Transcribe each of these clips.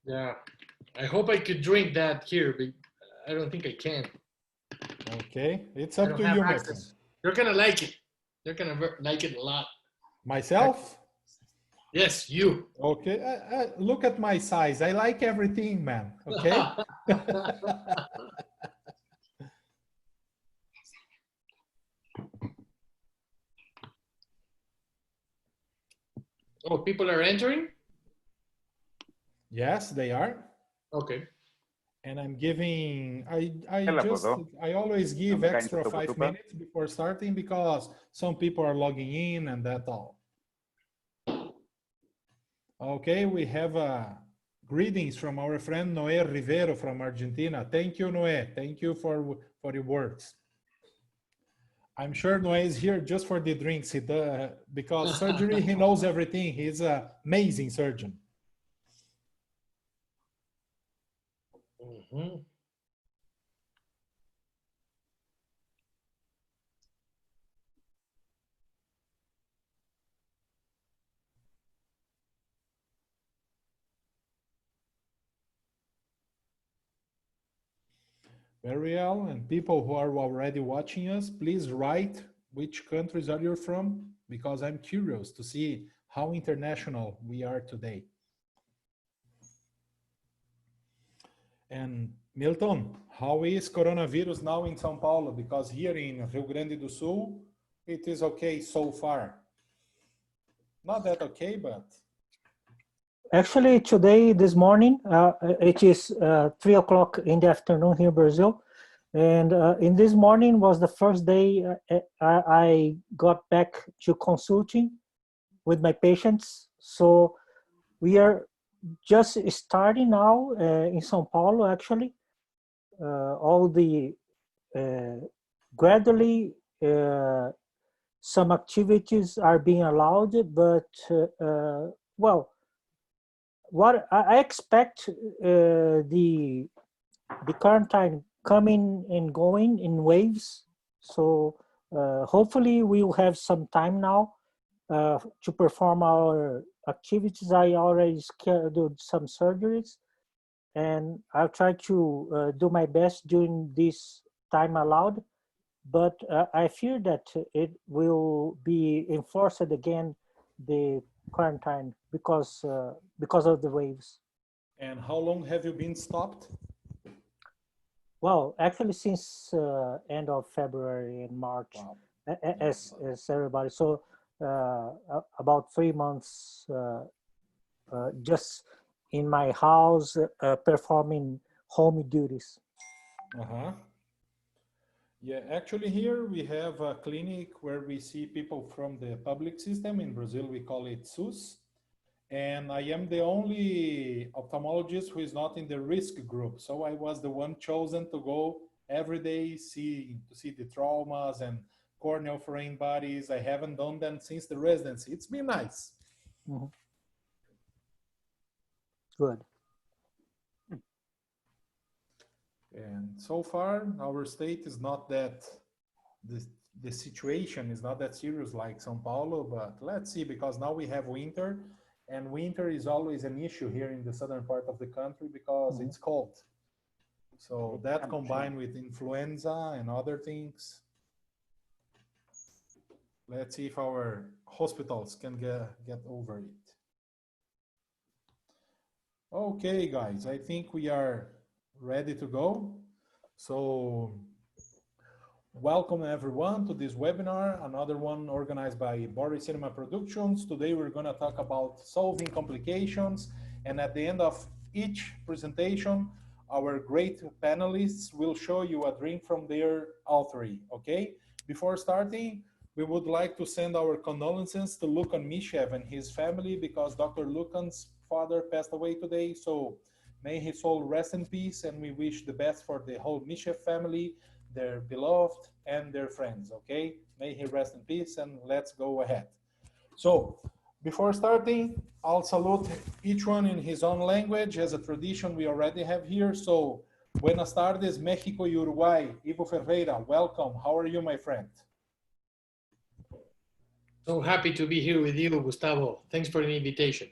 Yeah. I hope I could drink that here, but I don't think I can. Okay, it's I up don't to have you, my friend. access. You're gonna like it. You're gonna like it a lot. Myself? Yes, you. Okay, look at my size. I like everything, man. Okay. Oh, people are entering? Yes, they are. Okay. And I'm giving, Έλα από εδώ, I always να give μην κάνεις extra αυτό που 5 του είπα. minutes before starting because some people are logging in and that's all. Okay, we have greetings from our friend Noé Rivero from Argentina. Thank you, Noé. Thank you for your words. I'm sure Noé is here just for the drinks, because surgery, he knows everything. He's an amazing surgeon. Mhm. Very well. And people who are already watching us, please write which countries are you from, because I'm curious to see how international we are today. And Milton, how is coronavirus now in São Paulo? Because here in Rio Grande do Sul, it is okay so far. Not that okay, but... Actually, today, this morning, it is 3 o'clock in the afternoon here in Brazil. And in this morning was the first day I got back to consulting with my patients. So we are just starting now in São Paulo, actually. All the gradually some activities are being allowed, but well, what I expect the quarantine coming and going in waves. So hopefully we will have some time now to perform our activities. I already scheduled some surgeries, and I'll try to do my best during this time allowed. But I fear that it will be enforced again, the quarantine, because of the waves. And how long have you been stopped? Well, actually, since end of February and March, Wow. as everybody. So about 3 months just in my house performing home duties. Uh-huh. Yeah, actually here we have a clinic where we see people from the public system. In Brazil, we call it SUS. And I am the only ophthalmologist who is not in the risk group. So I was the one chosen to go every day to see the traumas and corneal foreign bodies. I haven't done them since the residency. It's been nice. Mm-hmm. Good. And so far, our state is not that, the situation is not that serious like Sao Paulo, but let's see, because now we have winter, and winter is always an issue here in the southern part of the country because it's cold. So that combined with influenza and other things, let's see if our hospitals can get over it. Okay, guys, I think we are ready to go. So welcome everyone to this webinar, another one organized by Boris Cinema Productions. Today we're going to talk about solving complications, and at the end of each presentation, our great panelists will show you a drink from their authoring, okay? Before starting, we would like to send our condolences to Lucan Mishev and his family, because Dr. Lucan's father passed away today, so may his soul rest in peace, and we wish the best for the whole Mishev family, their beloved, and their friends, okay? May he rest in peace, and let's go ahead. So, before starting, I'll salute each one in his own language as a tradition we already have here. So, buenas tardes, Mexico y Uruguay. Ivo Ferreira, welcome. How are you, my friend? So happy to be here with you, Gustavo. Thanks for the invitation.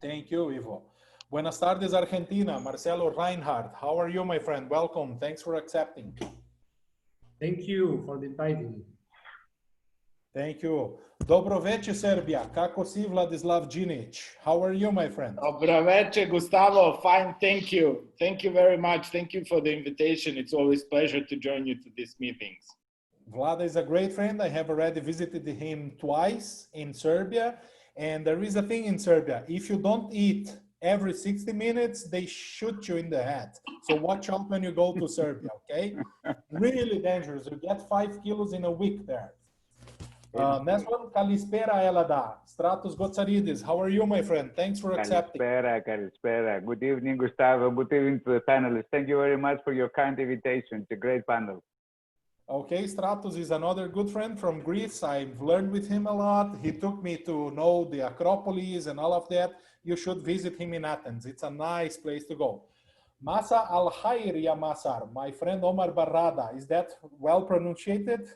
Thank you, Ivo. Buenas tardes, Argentina. Marcelo Reinhardt. How are you, my friend? Welcome. Thanks for accepting. Thank you for inviting me. Thank you. Dobro večer, Serbia. Kako si, Vladislav Djinic? How are you, my friend? Dobro večer, Gustavo. Fine, thank you. Thank you very much. Thank you for the invitation. It's always a pleasure to join you to these meetings. Vlada is a great friend. I have already visited him twice in Serbia. And there is a thing in Serbia. If you don't eat every 60 minutes, they shoot you in the head. So watch out when you go to Serbia, okay? Really dangerous. You get 5 kilos in a week there. Next one, Kalispera Elada. Stratos Gotsaridis. How are you, my friend? Thanks for accepting. Kalispera. Good evening, Gustavo. Good evening to the panelists. Thank you very much for your kind invitation. It's a great panel. Okay, Stratos is another good friend from Greece. I've learned with him a lot. He took me to know the Acropolis and all of that. You should visit him in Athens. It's a nice place to go. Masa Al-Khair Ya Masar, my friend Omar Barrada. Is that well pronunciated?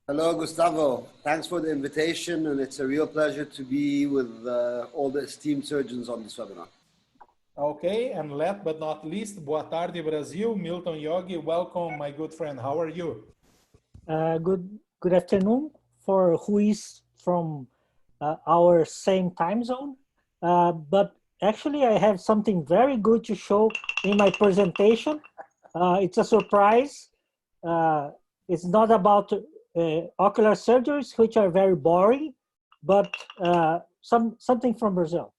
Hello, Gustavo. Thanks for the invitation, and it's a real pleasure to be with all the esteemed surgeons on this webinar. Okay, and last but not least, boa tarde, Brazil. Milton Yogi, welcome, my good friend. How are you? Good afternoon for who is from our same time zone. But actually, I have something very good to show in my presentation. It's a surprise. It's not about ocular surgeries, which are very boring, but something from Brazil.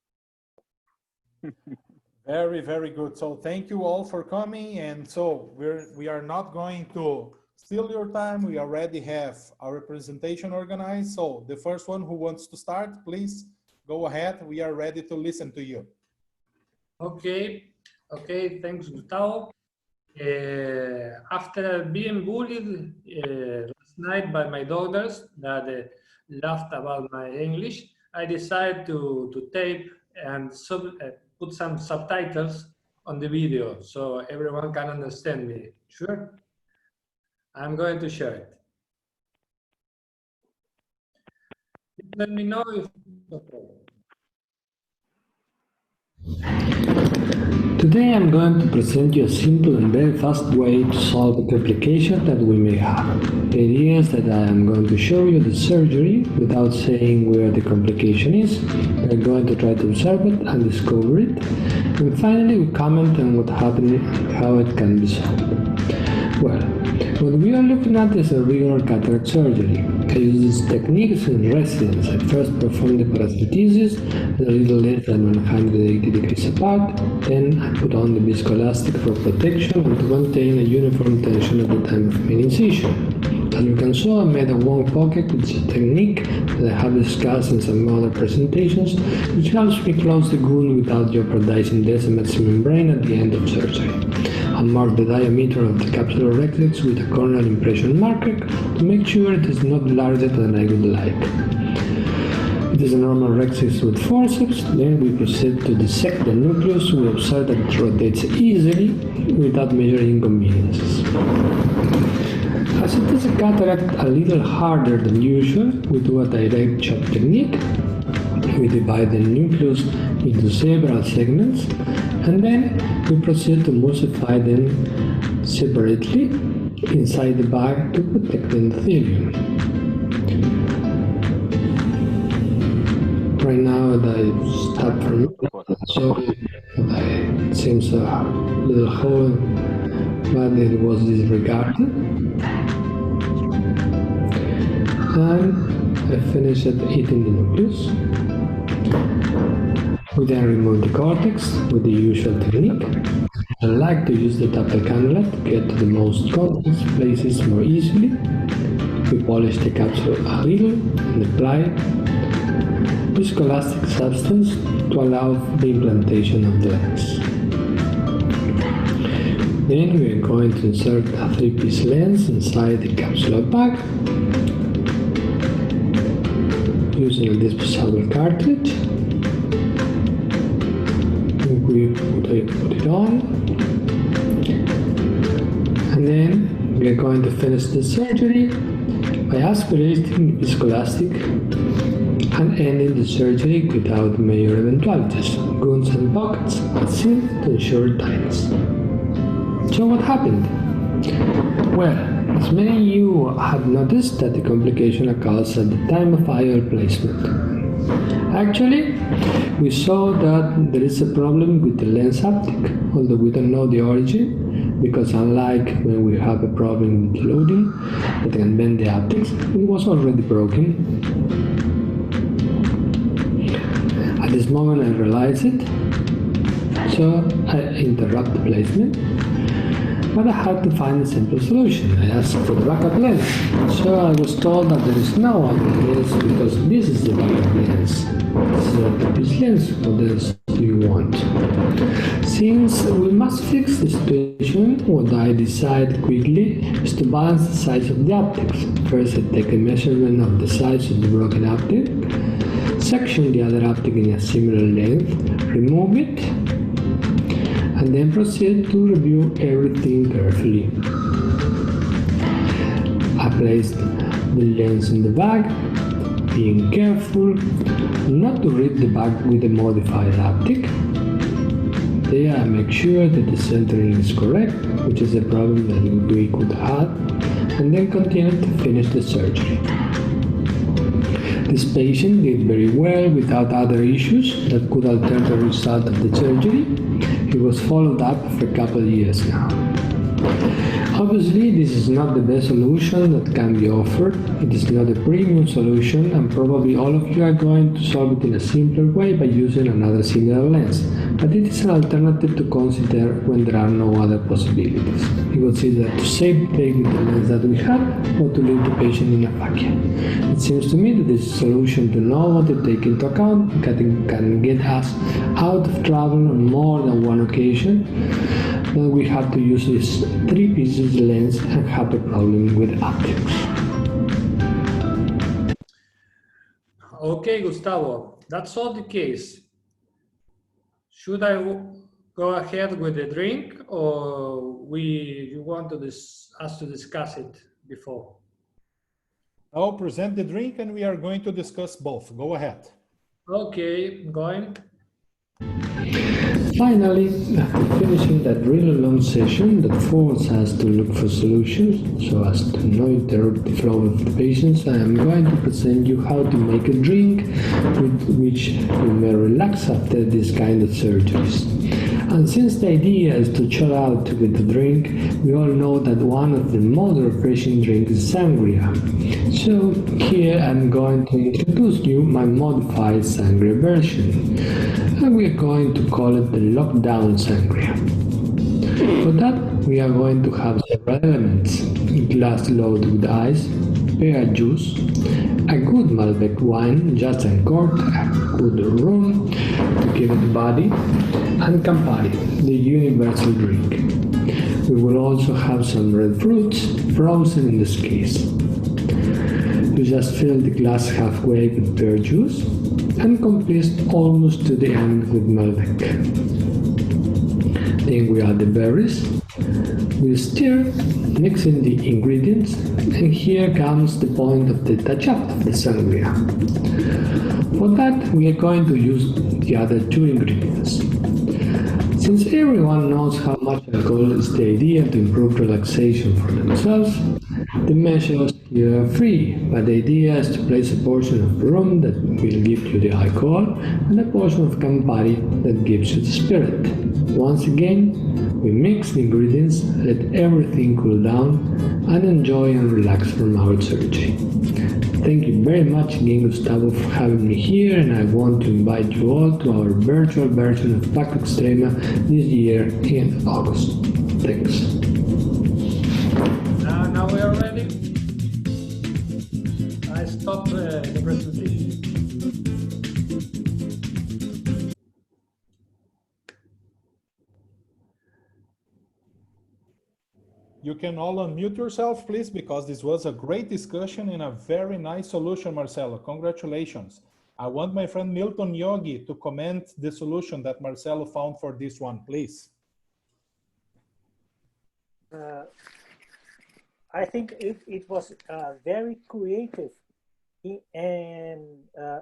Very, very good. So thank you all for coming. And so we are not going to steal your time. We already have our presentation organized. So the first one who wants to start, please go ahead. We are ready to listen to you. Okay, thanks, Gustavo. After being bullied last night by my daughters that laughed about my English, I decided to tape and put some subtitles on the video so everyone can understand me. Sure? I'm going to share it. Let me know if no problem. Today I'm going to present you a simple and very fast way to solve a complication that we may have. The idea is that I am going to show you the surgery without saying where the complication is. We're going to try to observe it and discover it. And finally we comment on what happened and how it can be solved. Well, what we are looking at is a regular cataract surgery. I use these techniques in residence. I first perform the paracentesis a little less than 180 degrees apart. Then I put on the viscoelastic for protection and to maintain a uniform tension at the time of main incision. As you can see, I made a warm pocket, which is a technique that I have discussed in some other presentations, which helps me close the wound without jeopardizing Descemet's membrane at the end of surgery. I mark the diameter of the capsular rectus with a corneal impression marker to make sure it is not larger than I would like. It is a normal rectus with forceps. Then we proceed to dissect the nucleus. We observe that it rotates easily without major inconveniences. As it is a cataract a little harder than usual, we do a direct chop technique. We divide the nucleus into several segments, and then we proceed to emulsify them separately inside the bag to protect the endothelium. Right now I stop for a minute, so it seems a little hole, but it was disregarded. And I finished eating the nucleus. We then remove the cortex with the usual technique. I like to use the taper cannula to get to the most complex places more easily. We polish the capsule a little and apply viscoelastic substance to allow the implantation of the lens. Then we are going to insert a 3-piece lens inside the capsular bag using a disposable cartridge. We put it on, and then we are going to finish the surgery by aspirating viscoelastic and ending the surgery without major eventualities, wounds and pockets are sealed to ensure tightness. So what happened? Well, as many of you have noticed that the complication occurs at the time of IOL placement. Actually, we saw that there is a problem with the lens optic, although we don't know the origin, because unlike when we have a problem with loading that can bend the optics, it was already broken. At this moment I realized it, so I interrupt the placement, but I had to find a simple solution. I asked for the backup lens, so I was told that there is no other lens because this is the backup lens. So this lens, what else do you want? Since we must fix the situation, what I decided quickly is to balance the size of the optics. First I take a measurement of the size of the broken optic, section the other optic in a similar length, remove it, and then proceed to review everything carefully. I placed the lens in the bag, being careful not to read the bag with a modified optic. There I make sure that the centering is correct, which is a problem that we could have, and then continue to finish the surgery. This patient did very well without other issues that could alter the result of the surgery. He was followed up for a couple of years now. Obviously, this is not the best solution that can be offered. It is not a premium solution, and probably all of you are going to solve it in a simpler way by using another similar lens. But it is an alternative to consider when there are no other possibilities. You would see that to save the day with the lens that we have, or to leave the patient in a vacuum. It seems to me that this solution to know what to take into account can get us out of trouble on more than one occasion. Then we have to use this 3 pieces lens and have a problem with optics. Okay, Gustavo, that's all the case. Should I go ahead with the drink, or you want us to discuss it before? I'll present the drink and we are going to discuss both. Go ahead. Okay, going. Finally, after finishing that really long session that forced us to look for solutions so as to not interrupt the flow of the patients, I am going to present you how to make a drink with which you may relax after this kind of surgeries. And since the idea is to chill out with the drink, we all know that one of the most refreshing drinks is sangria. So here I'm going to introduce you my modified sangria version. And we are going to call it the lockdown sangria. For that, we are going to have several elements: a glass loaded with ice, pear juice, a good Malbec wine just uncorked, a good rum to give it body, and Campari, the universal drink. We will also have some red fruits, frozen in this case. You just fill the glass halfway with pear juice and complete almost to the end with Malbec. Then we add the berries. We stir, mixing the ingredients, and here comes the point of the touch-up of the sangria. For that, we are going to use the other 2 ingredients. Since everyone knows how much alcohol is the idea to improve relaxation for themselves, the measures here are free, but the idea is to place a portion of rum that will give you the alcohol and a portion of Campari that gives you the spirit. Once again, we mix the ingredients, let everything cool down, and enjoy and relax from our surgery. Thank you very much again, Gustavo, for having me here, and I want to invite you all to our virtual version of Pack Extrema this year in August. Thanks. Now we are ready. I stop the presentation. You can all unmute yourself, please, because this was a great discussion and a very nice solution, Marcelo. Congratulations. I want my friend Milton Yogi to comment the solution that Marcelo found for this one, please. I think it was very creative and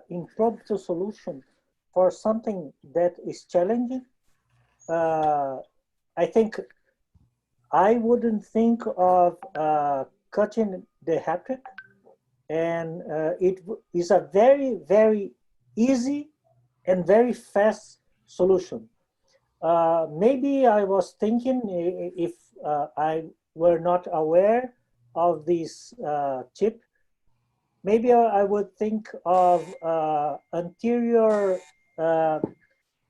impromptu solution for something that is challenging. I think I wouldn't think of cutting the haptic, and it is a very, very easy and very fast solution. Maybe I was thinking if I were not aware of this chip, maybe I would think of anterior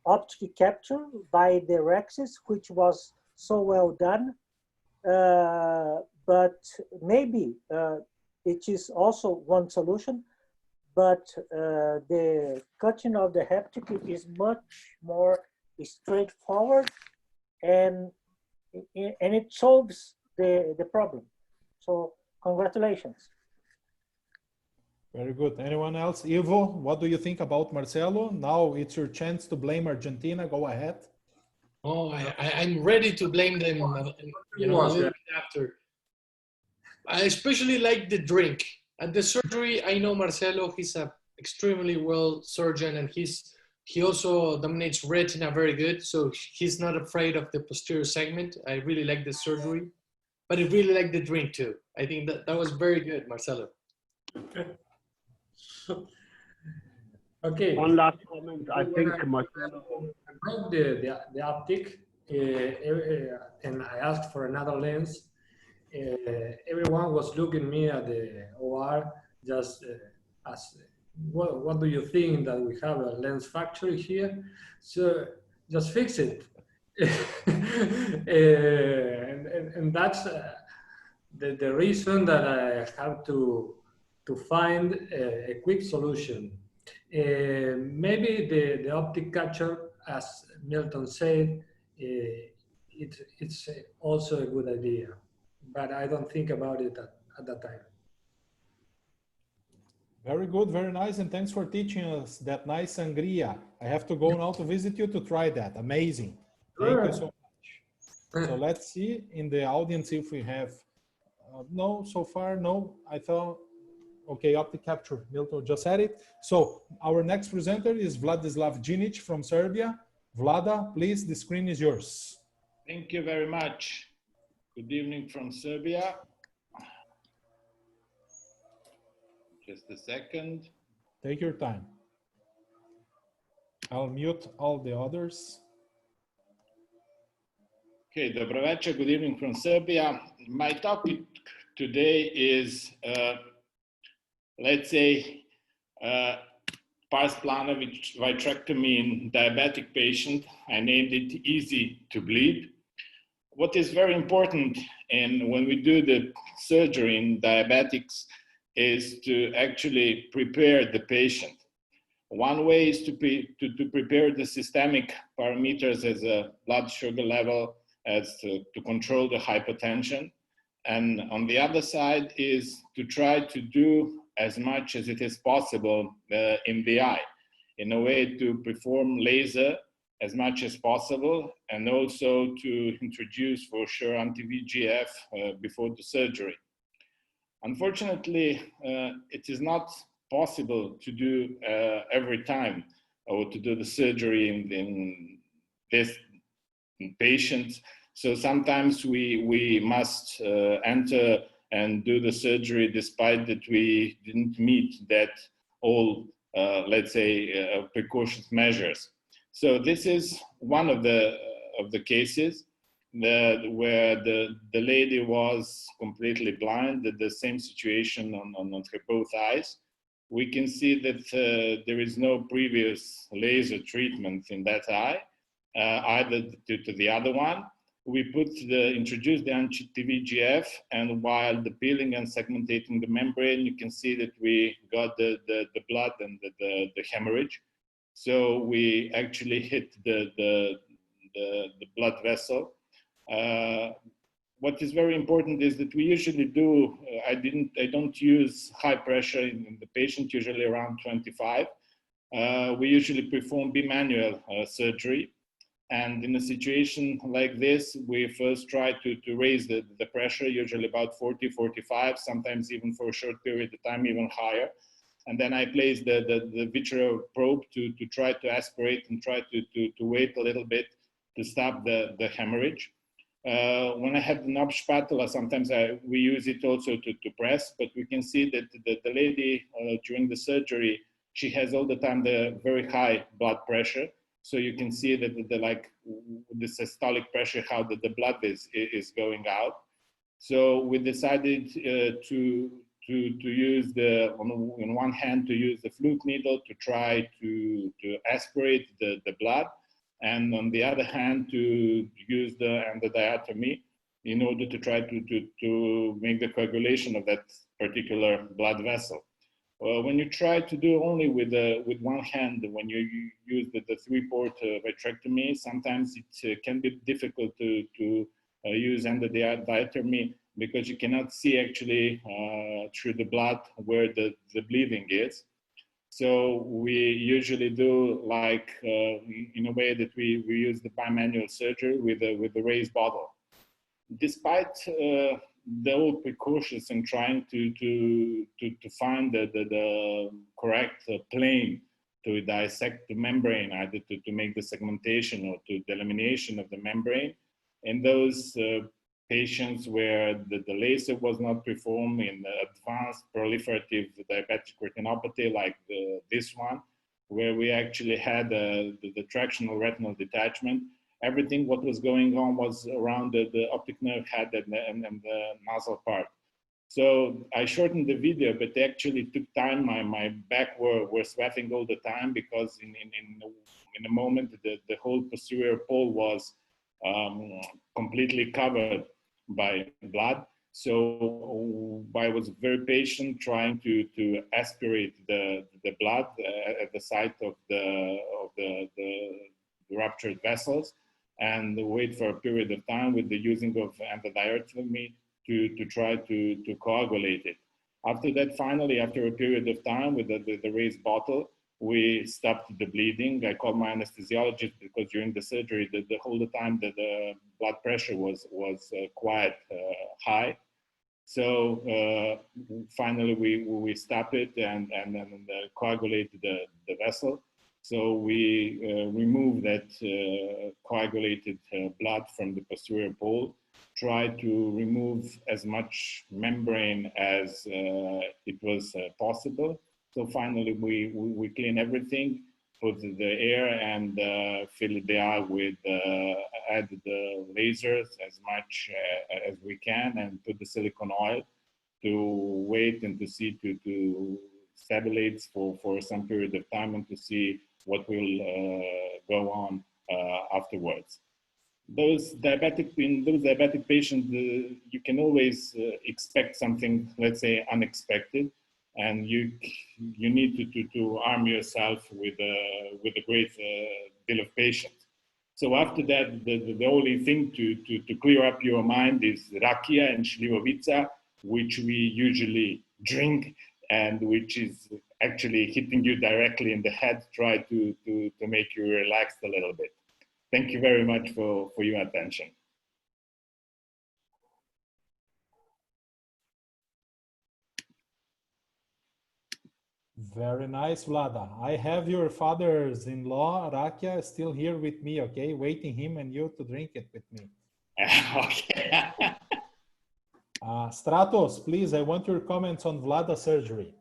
optic capture by the Rexis, which was so well done. But maybe it is also one solution, but the cutting of the haptic is much more straightforward, and it solves the problem. So congratulations. Very good. Anyone else? Ivo, what do you think about Marcelo? Now it's your chance to blame Argentina. Go ahead. Oh, I'm ready to blame them, you know, a little bit after. I especially like the drink. At the surgery, I know Marcelo, he's a extremely well surgeon, and he also dominates retina very good, so he's not afraid of the posterior segment. I really like the surgery, but I really like the drink too. I think that was very good, Marcelo. Okay. One last comment. I think Marcelo broke the optic, and I asked for another lens. Everyone was looking at me at the OR just as, what do you think that we have a lens factory here? So just fix it. and that's the reason that I have to find a quick solution. Maybe the optic capture, as Milton said, it's also a good idea, but I don't think about it at that time. Very good, very nice, and thanks for teaching us that nice sangria. I have to go now to visit you to try that. Amazing. Thank you so much. So let's see in the audience if we have, no, so far, no. I thought, okay, optic capture, Milton just said it. So our next presenter is Vladislav Jinic from Serbia. Vlada, please, the screen is yours. Thank you very much. Good evening from Serbia. Just a second. Take your time. I'll mute all the others. Okay, dobro večer, good evening from Serbia. My topic today is, let's say, pars plana vitrectomy in diabetic patient. I named it easy to bleed. What is very important when we do the surgery in diabetics is to actually prepare the patient. One way is to prepare the systemic parameters as a blood sugar level, as to control the hypertension. And on the other side is to try to do as much as it is possible in the eye, in a way to perform laser as much as possible, and also to introduce for sure anti-VEGF before the surgery. Unfortunately, it is not possible to do every time, or to do the surgery in this patient. So sometimes we must enter and do the surgery despite that we didn't meet that all, let's say, precautions measures. So this is one of the cases where the lady was completely blind, the same situation on her both eyes. We can see that there is no previous laser treatment in that eye, either to the other one. We introduced the anti-VEGF, and while the peeling and segmentating the membrane, you can see that we got the blood and the hemorrhage. So we actually hit the blood vessel. What is very important is that we usually do, I don't use high pressure in the patient, usually around 25. We usually perform bimanual surgery. And in a situation like this, we first try to raise the pressure, usually about 40, 45, sometimes even for a short period of time, even higher. And then I place the vitreal probe to try to aspirate and try to wait a little bit to stop the hemorrhage. When I have the knob spatula, sometimes we use it also to press, but we can see that the lady during the surgery, she has all the time the very high blood pressure. So you can see that the systolic pressure, how the blood is going out. So we decided to use on one hand, to use the flute needle to try to aspirate the blood, and on the other hand, to use the endodiatomy in order to try to make the coagulation of that particular blood vessel. When you try to do only with one hand, when you use the 3-port vitrectomy, sometimes it can be difficult to use endodiatomy because you cannot see actually through the blood where the bleeding is. So we usually do like in a way that we use the bimanual surgery with the raised bottle. Despite the old precautions in trying to find the correct plane to dissect the membrane, either to make the segmentation or to the elimination of the membrane, in those patients where the laser was not performed in the advanced proliferative diabetic retinopathy like this one, where we actually had the tractional retinal detachment, everything what was going on was around the optic nerve head and the nasal part. So I shortened the video, but it actually took time. My back were sweating all the time because in a moment the whole posterior pole was completely covered by blood. So I was very patient trying to aspirate the blood at the site of the ruptured vessels, and wait for a period of time with the using of endodiatomy to try to coagulate it. After that, finally, after a period of time with the raised bottle, we stopped the bleeding. I called my anesthesiologist because during the surgery, the whole time the blood pressure was quite high. So finally, we stopped it and then coagulated the vessel. So we remove that coagulated blood from the posterior pole, try to remove as much membrane as it was possible. So finally, we clean everything, put the air and fill the eye with, add the lasers as much as we can, and put the silicone oil to wait and to see to stabilize for some period of time and to see what will go on afterwards. In those diabetic patients, you can always expect something, let's say, unexpected, and you need to arm yourself with a great deal of patience. So after that, the only thing to clear up your mind is rakia and shlivovica, which we usually drink and which is actually hitting you directly in the head, try to make you relaxed a little bit. Thank you very much for your attention. Very nice, Vlada. I have your father's-in-law, Rakia, still here with me, okay? Waiting him and you to drink it with me. Okay. Stratos, please, I want your comments on Vlada's surgery.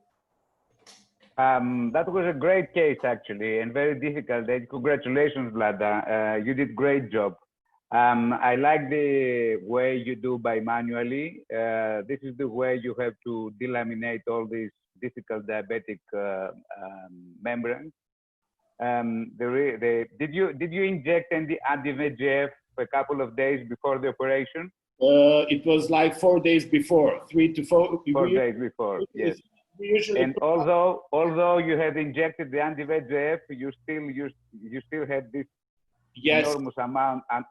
That was a great case, actually, and very difficult. Congratulations, Vlada. You did great job. I like the way you do bimanually. This is the way you have to delaminate all these difficult diabetic membranes. Did you inject any anti-VEGF a couple of days before the operation? It was like 4 days before, 3 to 4. 4 days before, yes. And although you had injected the anti-VEGF, you still had this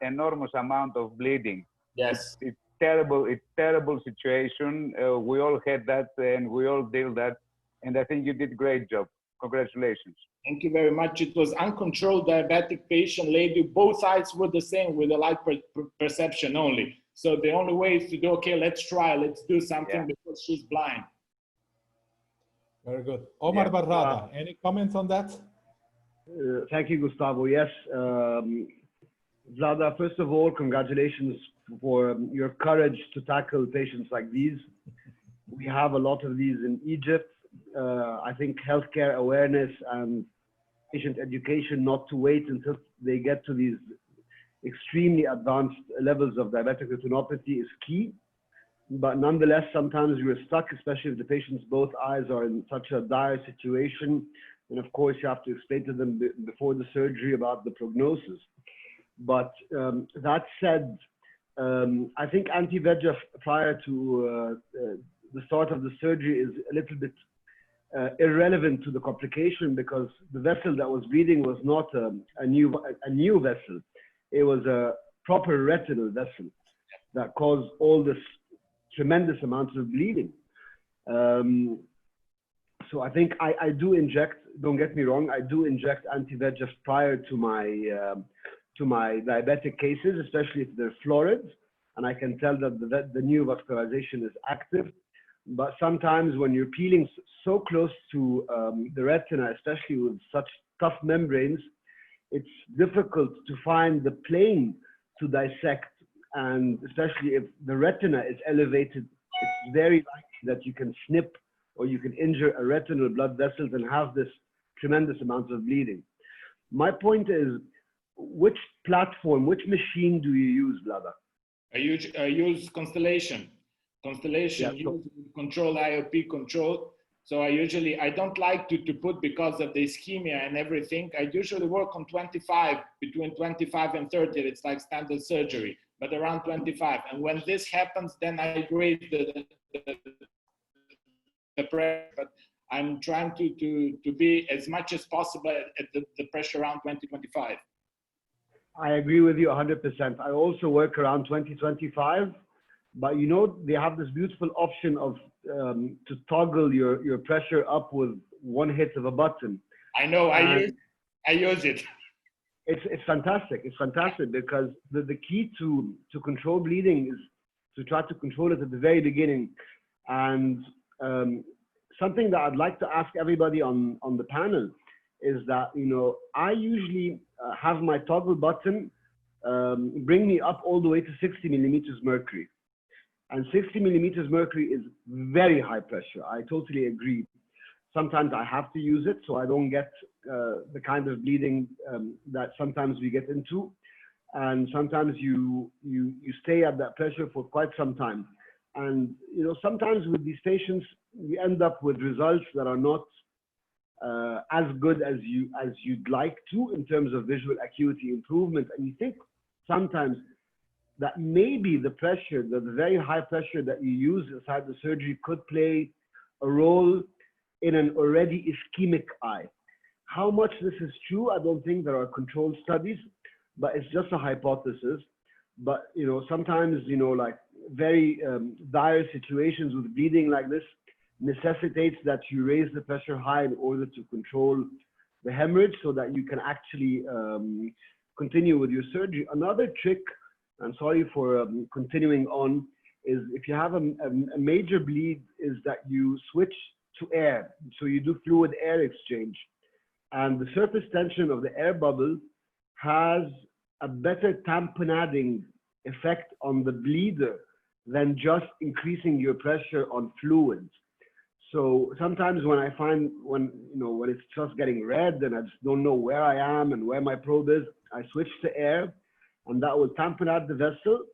enormous amount of bleeding. Yes. It's terrible situation. We all had that and we all deal that. And I think you did a great job. Congratulations. Thank you very much. It was uncontrolled diabetic patient lady. Both eyes were the same with the light perception only. So the only way is to do, okay, let's try, let's do something because she's blind. Very good. Omar Barrada, any comments on that? Thank you, Gustavo. Yes, Zada, first of all, congratulations for your courage to tackle patients like these. We have a lot of these in Egypt. I think healthcare awareness and patient education not to wait until they get to these extremely advanced levels of diabetic retinopathy is key. But nonetheless, sometimes you're stuck, especially if the patient's both eyes are in such a dire situation. And of course, you have to explain to them before the surgery about the prognosis. But that said, I think anti-VEGF prior to the start of the surgery is a little bit irrelevant to the complication, because the vessel that was bleeding was not a new vessel. It was a proper retinal vessel that caused all this tremendous amounts of bleeding. So I think I do inject, don't get me wrong, I do inject anti-VEGF prior to my diabetic cases, especially if they're florid, and I can tell that the new vascularization is active. But sometimes when you're peeling so close to the retina, especially with such tough membranes, it's difficult to find the plane to dissect. And especially if the retina is elevated, it's very likely that you can snip or you can injure a retinal blood vessels and have this tremendous amount of bleeding. My point is, which platform, which machine do you use, Vlada? I use Constellation. Constellation uses control IOP control. So I don't like to put, because of the ischemia and everything, I usually work on 25, between 25 and 30. It's like standard surgery, but around 25. And when this happens, then I raise the pressure. But I'm trying to be as much as possible at the pressure around 20-25. I agree with you 100%. I also work around 20-25. But you know, they have this beautiful option of to toggle your pressure up with one hit of a button. I know, I use it. It's fantastic. It's fantastic because the key to control bleeding is to try to control it at the very beginning. And something that I'd like to ask everybody on the panel is that, you know, I usually have my toggle button bring me up all the way to 60 millimeters mercury. And 60 millimeters mercury is very high pressure. I totally agree. Sometimes I have to use it so I don't get the kind of bleeding that sometimes we get into. And sometimes you stay at that pressure for quite some time. And you know, sometimes with these patients, we end up with results that are not as good as you'd like to in terms of visual acuity improvement. And you think sometimes that maybe the pressure, the very high pressure that you use inside the surgery could play a role in an already ischemic eye. How much this is true, I don't think there are controlled studies, but it's just a hypothesis. But, you know, sometimes, you know, like very dire situations with bleeding like this necessitates that you raise the pressure high in order to control the hemorrhage so that you can actually continue with your surgery. Another trick, I'm sorry for continuing on, is if you have a major bleed, is that you switch to air. So you do fluid-air exchange. And the surface tension of the air bubble has a better tamponading effect on the bleeder than just increasing your pressure on fluids. So sometimes when I find, when it's just getting red and I just don't know where I am and where my probe is, I switch to air, and that will tamponade the vessel,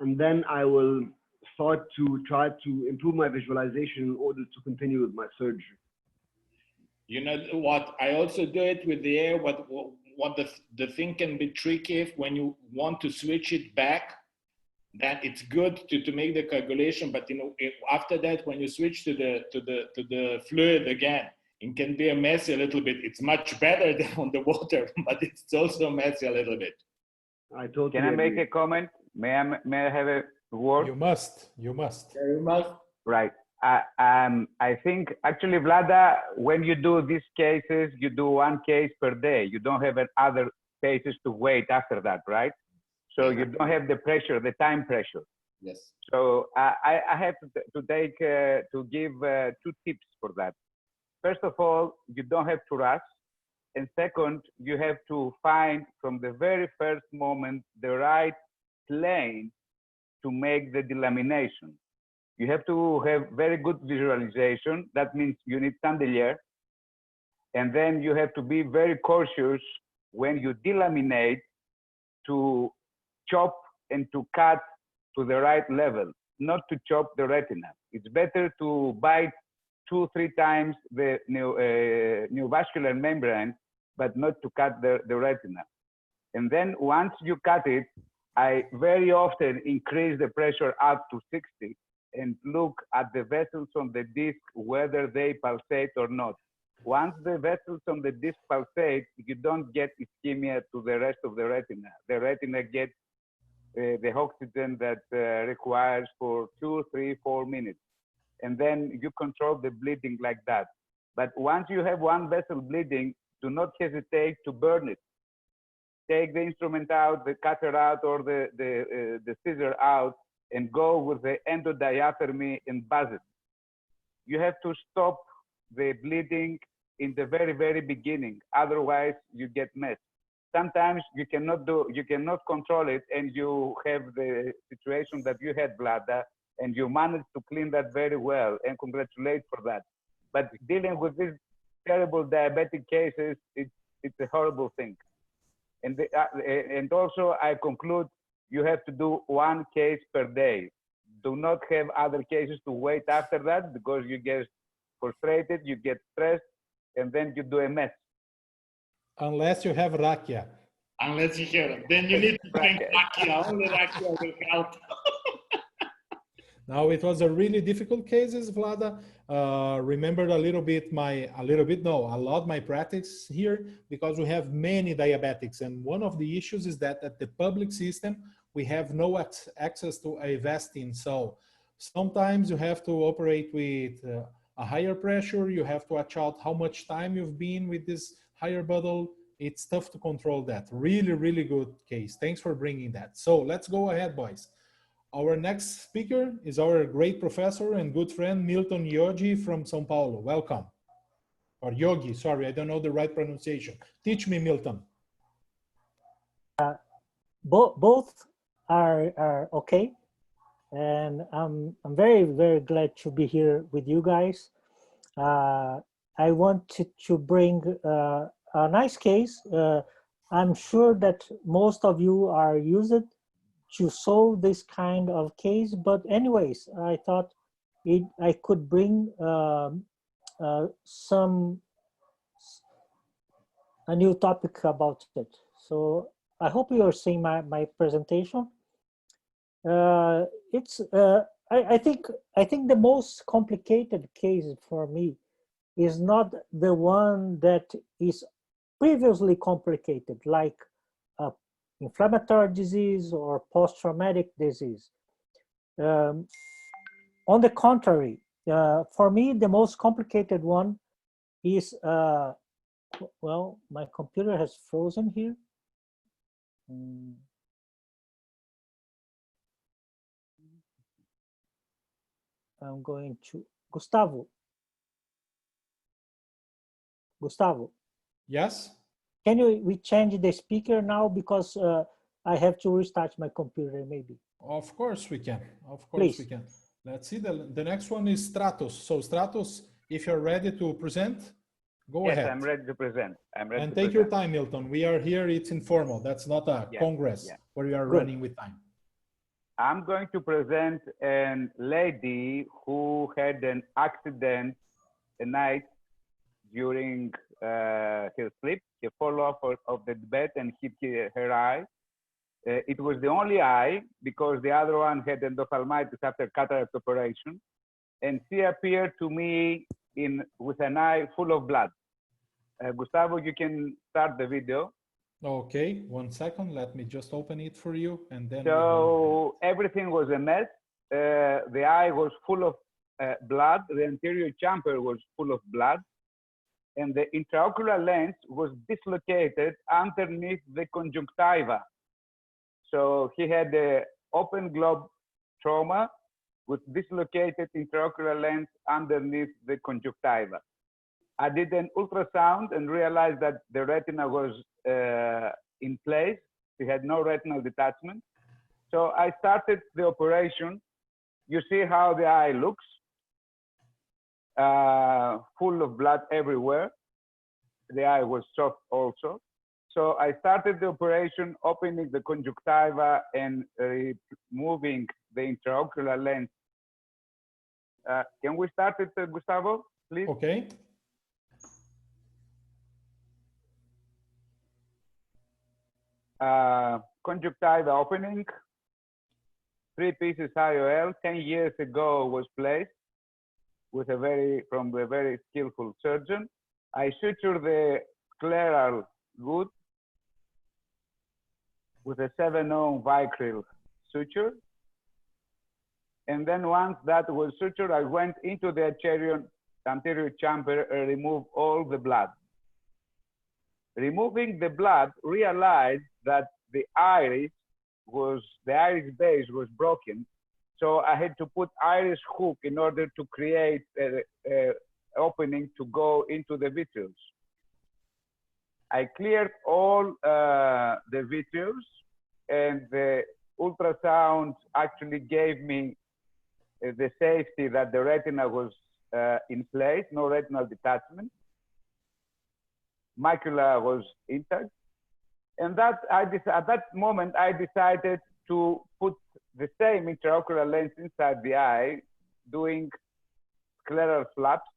and then I will start to try to improve my visualization in order to continue with my surgery. You know what? I also do it with the air. What the thing can be tricky if when you want to switch it back, that it's good to make the coagulation. But you know, after that, when you switch to the fluid again, it can be a messy a little bit. It's much better than on the water, but it's also messy a little bit. I totally Can I make agree. a comment? May I have a word? You must. Very much. Right. I think actually, Vlada, when you do these cases, you do one case per day. You don't have other cases to wait after that, right? So you don't have the pressure, the time pressure. Yes. So I have to give 2 tips for that. First of all, you don't have to rush. And second, you have to find from the very first moment the right plane to make the delamination. You have to have very good visualization. That means you need chandelier. And then you have to be very cautious when you delaminate to chop and to cut to the right level, not to chop the retina. It's better to bite 2-3 times the neovascular membrane, but not to cut the retina. And then once you cut it, I very often increase the pressure up to 60 and look at the vessels on the disc, whether they pulsate or not. Once the vessels on the disc pulsate, you don't get ischemia to the rest of the retina. The retina gets the oxygen that requires for 2, 3, 4 minutes. And then you control the bleeding like that. But once you have one vessel bleeding, do not hesitate to burn it. Take the instrument out, the cutter out, or the scissor out, and go with the endodiaphragm and buzz it. You have to stop the bleeding in the very, very beginning. Otherwise, you get messed. Sometimes you cannot control it, and you have the situation that you had, Vlada, and you managed to clean that very well, and congratulate for that. But dealing with these terrible diabetic cases, it's a horrible thing. And also, I conclude, you have to do one case per day. Do not have other cases to wait after that, because you get frustrated, you get stressed, and then you do a mess. Unless you have rakia. Unless you have, then you need to drink rakia. Only rakia will help. Now, it was a really difficult cases, Vlada. Remembered a lot my practice here, because we have many diabetics. And one of the issues is that at the public system, we have no access to Avastin. So sometimes you have to operate with a higher pressure. You have to watch out how much time you've been with this higher bottle. It's tough to control that. Really, really good case. Thanks for bringing that. So let's go ahead, boys. Our next speaker is our great professor and good friend, Milton Yogi from São Paulo. Welcome. Or Yogi, sorry, I don't know the right pronunciation. Teach me, Milton. Both are okay. And I'm very, very glad to be here with you guys. I wanted to bring a nice case. I'm sure that most of you are used to solve this kind of case, but anyways, I thought I could bring a new topic about it. So I hope you are seeing my presentation. I think the most complicated case for me is not the one that is previously complicated, like inflammatory disease or post-traumatic disease. On the contrary, for me, the most complicated one is, well, my computer has frozen here. I'm going to, Gustavo. Yes? Can we change the speaker now, because I have to restart my computer maybe. Of course we can. Of course Please. we can. Let's see. The next one is Stratos. So Stratos, if you're ready to present, go ahead. Yes, I'm ready to present. And take your time, Milton. We are here. It's informal. That's not a congress where you are running with time. I'm going to present a lady who had an accident at night during her sleep. She fell off of the bed and hit her eye. It was the only eye, because the other one had endophthalmitis after cataract operation. And she appeared to me with an eye full of blood. Gustavo, you can start the video. Okay, 1 second. Let me just open it for you. And then. So everything was a mess. The eye was full of blood. The anterior chamber was full of blood, and the intraocular lens was dislocated underneath the conjunctiva. So he had an open globe trauma with dislocated intraocular lens underneath the conjunctiva. I did an ultrasound and realized that the retina was in place. He had no retinal detachment. So I started the operation. You see how the eye looks, full of blood everywhere. The eye was soft also. So I started the operation, opening the conjunctiva and removing the intraocular lens. Can we start it, Gustavo, please? Okay. Conjunctiva opening, 3 pieces IOL, 10 years ago was placed with from a very skillful surgeon. I sutured the scleral good with a 7-ohm vicryl suture. And then once that was sutured, I went into the anterior chamber and removed all the blood. Removing the blood, realized that the iris base was broken. So I had to put iris hook in order to create an opening to go into the vitreous. I cleared all the vitreous, and the ultrasound actually gave me the safety that the retina was in place, no retinal detachment. Macula was intact. And at that moment, I decided to put the same intraocular lens inside the eye, doing scleral flaps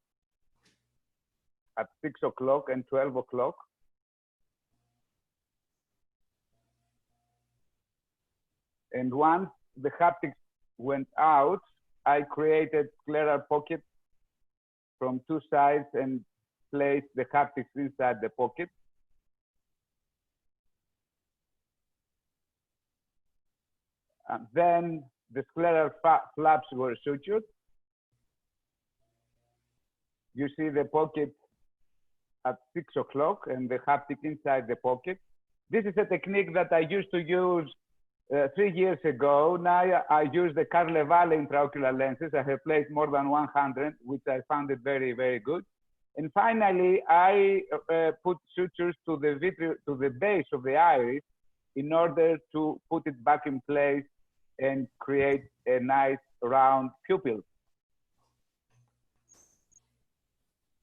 at 6 o'clock and 12 o'clock. And once the haptics went out, I created scleral pockets from 2 sides and placed the haptics inside the pocket. And then the scleral flaps were sutured. You see the pocket at 6 o'clock and the haptic inside the pocket. This is a technique that I used to use 3 years ago. Now I use the Carlevale intraocular lenses. I have placed more than 100, which I found it very, very good. And finally, I put sutures to the base of the iris in order to put it back in place and create a nice round pupil.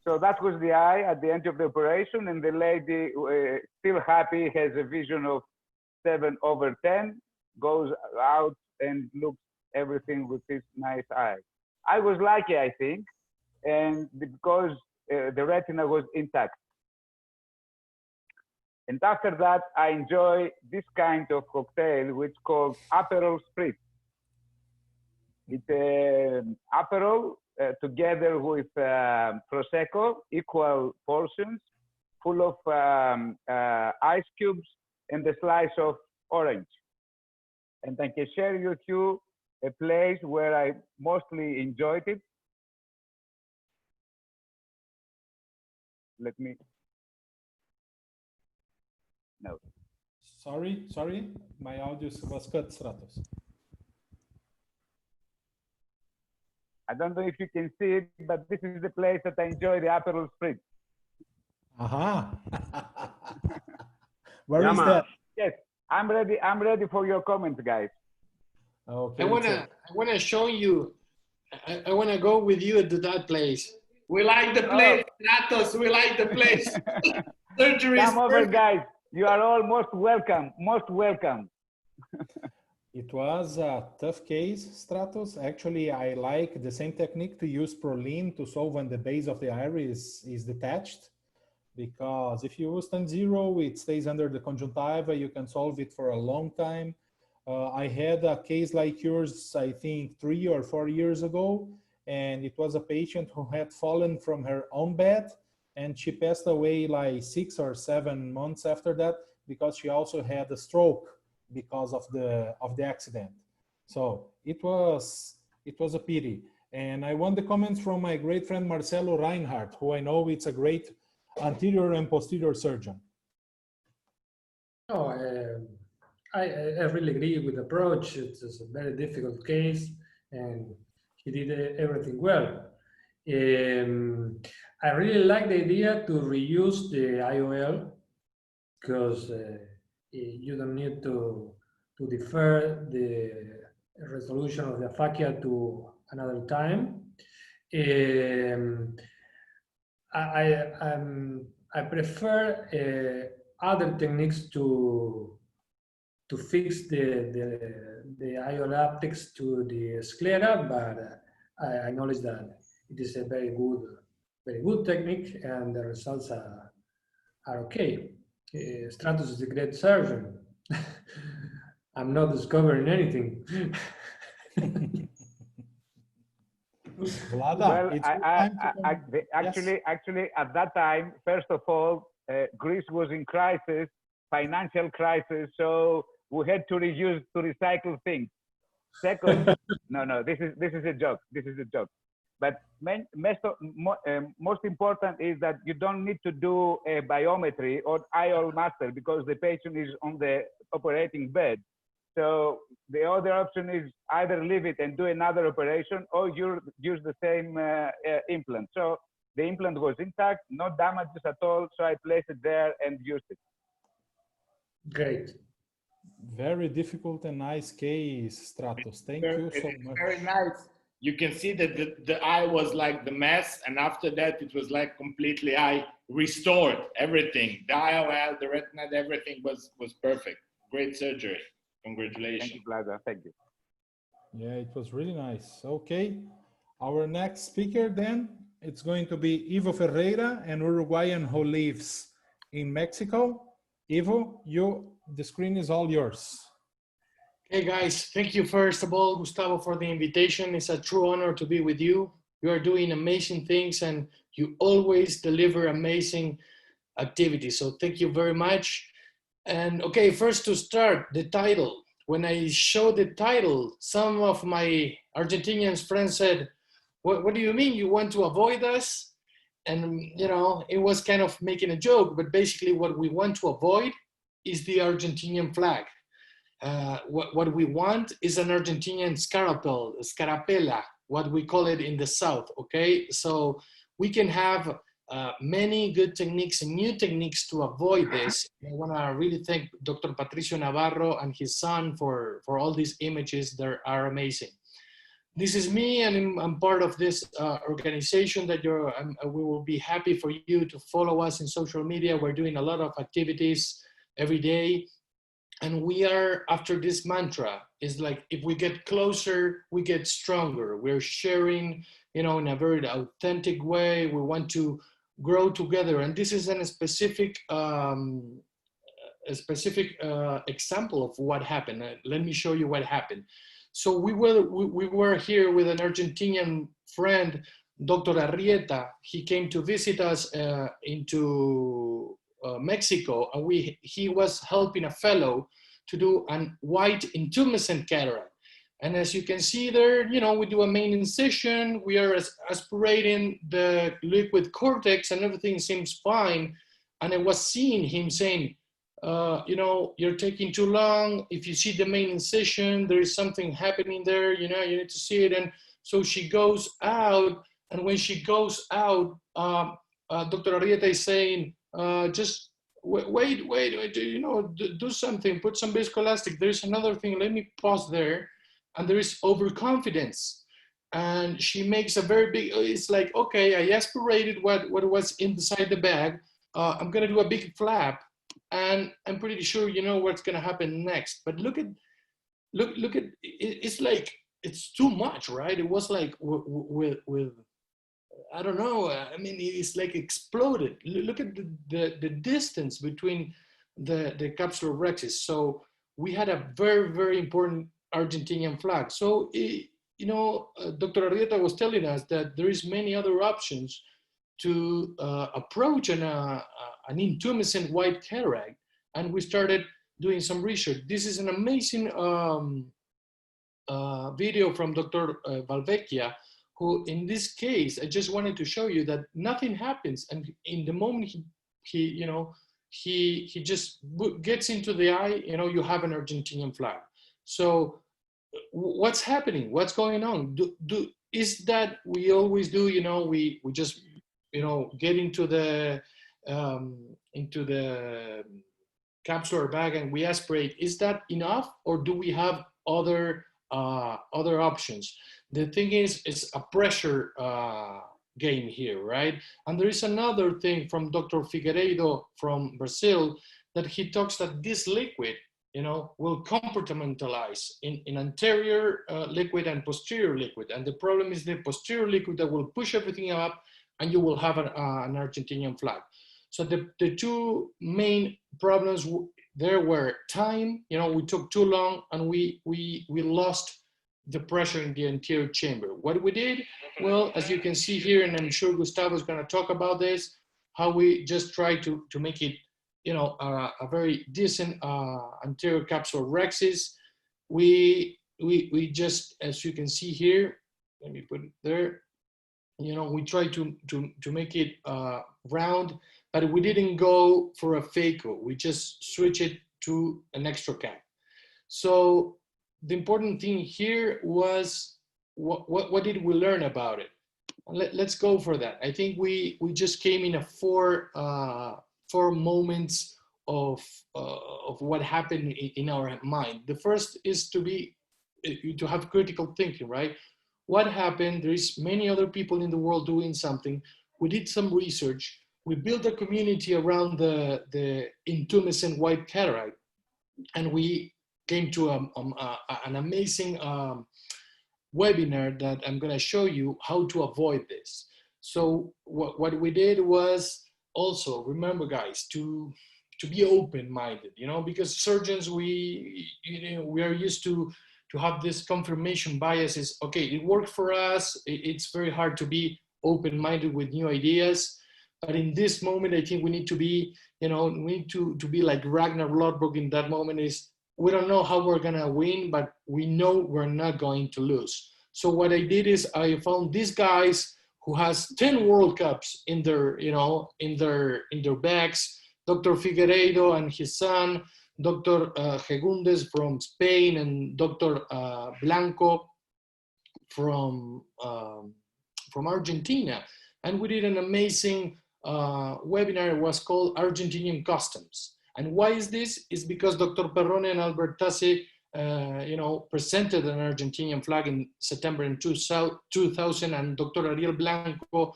So that was the eye at the end of the operation, and the lady, still happy, has a vision of 7/10, goes out and looks everything with this nice eye. I was lucky, I think, and because the retina was intact. And after that, I enjoy this kind of cocktail, which is called Aperol Spritz. It's Aperol together with Prosecco, equal portions, full of ice cubes and a slice of orange. And I can share with you a place where I mostly enjoyed it. Let me. No. Sorry, my audio was cut, Stratos. I don't know if you can see it, but this is the place that I enjoy the Aperol Spritz. Aha. Where is that? Yes, I'm ready for your comments, guys. Okay. I wanna show you. I wanna go with you to that place. We like the place, Stratos. We like the place. Surgery. Come over, guys. You are all most welcome. Most welcome. It was a tough case, Stratos. Actually, I like the same technique to use Prolene to solve when the base of the iris is detached. Because if you use 10-0, it stays under the conjunctiva. You can solve it for a long time. I had a case like yours, I think 3 or 4 years ago, and it was a patient who had fallen from her own bed, and she passed away like 6 or 7 months after that because she also had a stroke because of the accident. So it was a pity. And I want the comments from my great friend Marcelo Reinhardt, who I know is a great anterior and posterior surgeon. No, I really agree with the approach. It's a very difficult case, and he did everything well. I really like the idea to reuse the IOL because you don't need to defer the resolution of the aphakia to another time. I prefer other techniques to fix the IOL optics to the sclera, but I acknowledge that it is a very good technique, and the results are okay. Stratos is a great surgeon. I'm not discovering anything. Vlada, Well, it's your time to actually, at that time, first of all, Greece was in crisis, financial crisis, so we had to recycle things. Second, no, this is a joke. This is a joke. But most important is that you don't need to do a biometry or IOL master because the patient is on the operating bed. So the other option is either leave it and do another operation, or you use the same implant. So the implant was intact, no damages at all. So I placed it there and used it. Great. Very difficult and nice case, Stratos. Thank you so much. Very nice. You can see that the eye was like the mess, and after that it was like completely I restored everything. The IOL, the retina, everything was perfect. Great surgery. Congratulations. Thank you, Plaza. Thank you. Yeah, it was really nice. Okay, our next speaker then, it's going to be Ivo Ferreira, an Uruguayan who lives in Mexico. Ivo, the screen is all yours. Hey guys, thank you first of all, Gustavo, for the invitation. It's a true honor to be with you. You are doing amazing things and you always deliver amazing activities. So thank you very much. And okay, first to start, the title. When I showed the title, some of my Argentinian friends said, what do you mean you want to avoid us? And you know, it was kind of making a joke, but basically what we want to avoid is the Argentinian flag. What we want is an Argentinian scarapella, what we call it in the South, okay? So we can have many good techniques and new techniques to avoid this. I wanna really thank Dr. Patricio Navarro and his son for all these images that are amazing. This is me, and I'm part of this organization that we will be happy for you to follow us in social media. We're doing a lot of activities every day. And we are after this mantra is like, if we get closer, we get stronger. We're sharing, you know, in a very authentic way. We want to grow together. And this is a specific example of what happened. Let me show you what happened. So we were here with an Argentinian friend, Dr. Arrieta. He came to visit us into Mexico, and he was helping a fellow to do an white intumescent cataract. And as you can see there, you know, we do a main incision, we are aspirating the liquid cortex, and everything seems fine. And I was seeing him saying, you know, you're taking too long. If you see the main incision, there is something happening there, you know, you need to see it. And so she goes out, and when she goes out, Dr. Arrieta is saying, just wait, you know, do something, put some viscoelastic. There's another thing, let me pause there. And there is overconfidence. And she makes a very big, it's like, okay, I aspirated what was inside the bag. I'm gonna do a big flap, and I'm pretty sure you know what's gonna happen next. But look at, it's like, it's too much, right? It was like with I don't know, I mean, it's like exploded. Look at the distance between the capsular rhexis. So we had a very, very important Argentinian flag. So, you know, Dr. Arrieta was telling us that there is many other options to approach an intumescent white cataract. And we started doing some research. This is an amazing video from Dr. Valvecchia, who in this case, I just wanted to show you that nothing happens. And in the moment he just gets into the eye, you have an Argentinian flag. So what's happening? What's going on? Is that we always do, we just, get into the capsular bag and we aspirate? Is that enough, or do we have other options? The thing is, it's a pressure game here, right? And there is another thing from Dr. Figueiredo from Brazil, that he talks that this liquid, will compartmentalize in anterior liquid and posterior liquid. And the problem is the posterior liquid that will push everything up, and you will have an Argentinian flag. So the two main problems there were time, we took too long, and we lost the pressure in the anterior chamber. What we did, well, as you can see here, and I'm sure Gustavo is going to talk about this, how we just try to make it, a very decent anterior capsular rhexis. We just, as you can see here, let me put it there, we try to make it round, but we didn't go for a phaco. We just switch it to an extra cap. So the important thing here was, what did we learn about it? Let's go for that. I think we just came in a four moments of what happened in our mind. The first is to have critical thinking, right? What happened? There is many other people in the world doing something. We did some research. We built a community around the intumescent white cataract, and we came to an amazing webinar that I'm going to show you how to avoid this. So what we did was also, remember guys, to be open-minded, because surgeons, we are used to have this confirmation biases. Okay, it worked for us. It's very hard to be open-minded with new ideas. But in this moment, I think we need to be, we need to be like Ragnar Lodbrok in that moment. Is we don't know how we're gonna win, but we know we're not going to lose. So what I did is I found these guys who has 10 World Cups in their, in their bags. Dr. Figueiredo and his son, Dr. Gegundes from Spain, and Dr. Blanco from Argentina. And we did an amazing webinar. It was called Argentinian Customs. And why is this? It's because Dr. Perrone and Albertazzi, presented an Argentinian flag in September in 2000, and Dr. Ariel Blanco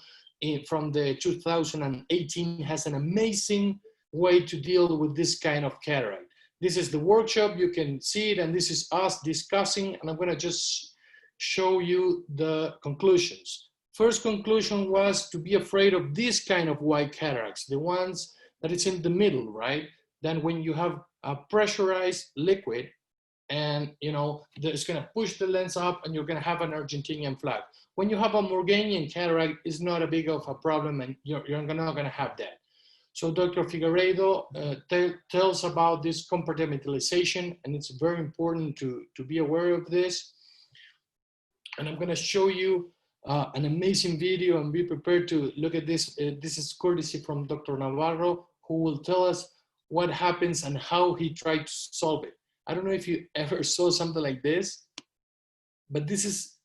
from the 2018 has an amazing way to deal with this kind of cataract. This is the workshop, you can see it, and this is us discussing, and I'm gonna just show you the conclusions. First conclusion was to be afraid of this kind of white cataracts, the ones that it's in the middle, right? Then when you have a pressurized liquid, and it's gonna push the lens up, and you're gonna have an Argentinian flag. When you have a Morganian cataract, it's not a big of a problem, and you're not gonna have that. So Dr. Figueiredo tells about this compartmentalization, and it's very important to be aware of this. And I'm gonna show you an amazing video, and be prepared to look at this. This is courtesy from Dr. Navarro, who will tell us what happens and how he tried to solve it. I don't know if you ever saw something like this, but this is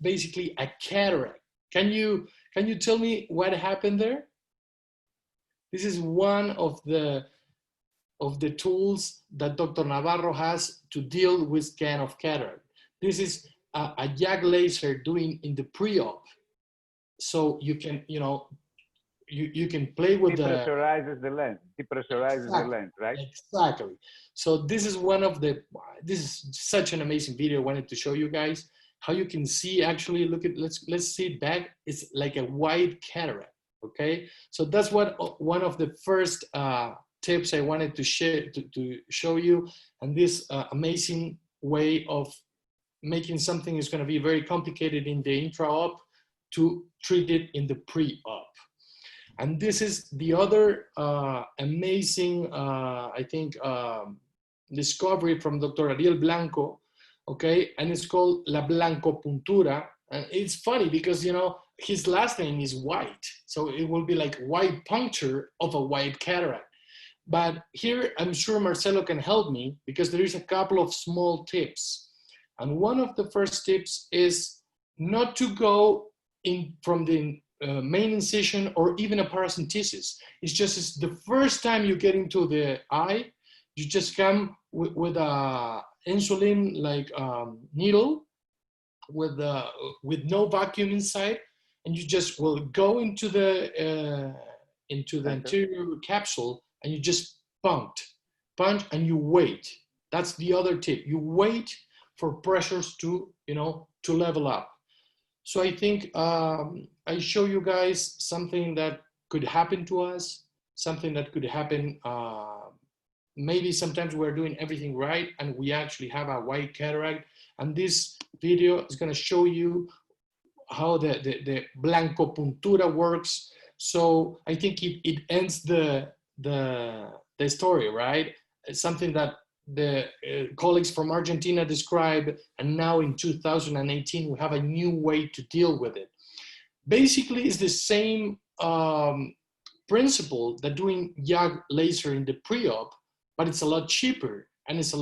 basically a cataract. Can you tell me what happened there? This is one of the tools that Dr. Navarro has to deal with kind of cataract. This is a YAG laser doing in the pre-op. So you can, you can play with depressurizes the lens. Depressurizes exactly, the lens, right? Exactly. So this is this is such an amazing video I wanted to show you guys. How you can see, actually, look at, let's see it back. It's like a white cataract, okay? So that's what one of the first tips I wanted to share, to show you. And this amazing way of making something is gonna be very complicated in the intra-op to treat it in the pre-op. And this is the other amazing, I think, discovery from Dr. Ariel Blanco, okay? And it's called La Blancopuntura, And it's funny because, you know, his last name is White. So it will be like white puncture of a white cataract. But here, I'm sure Marcelo can help me because there is a couple of small tips. And one of the first tips is not to go in from the main incision or even a paracentesis. It's the first time you get into the eye, you just come with a insulin like needle with no vacuum inside, and you just will go into the anterior capsule, and you just punch, and you wait. That's the other tip. You wait for pressures to, you know, to level up. So I think I show you guys something that could happen to us, something that could happen. Maybe sometimes we're doing everything right and we actually have a white cataract. And this video is going to show you how the blancopuntura works. So I think it ends the story, right? It's something that the colleagues from Argentina described, and now in 2018 we have a new way to deal with it. Basically, it's the same principle that doing YAG laser in the pre-op, but it's a lot cheaper and it's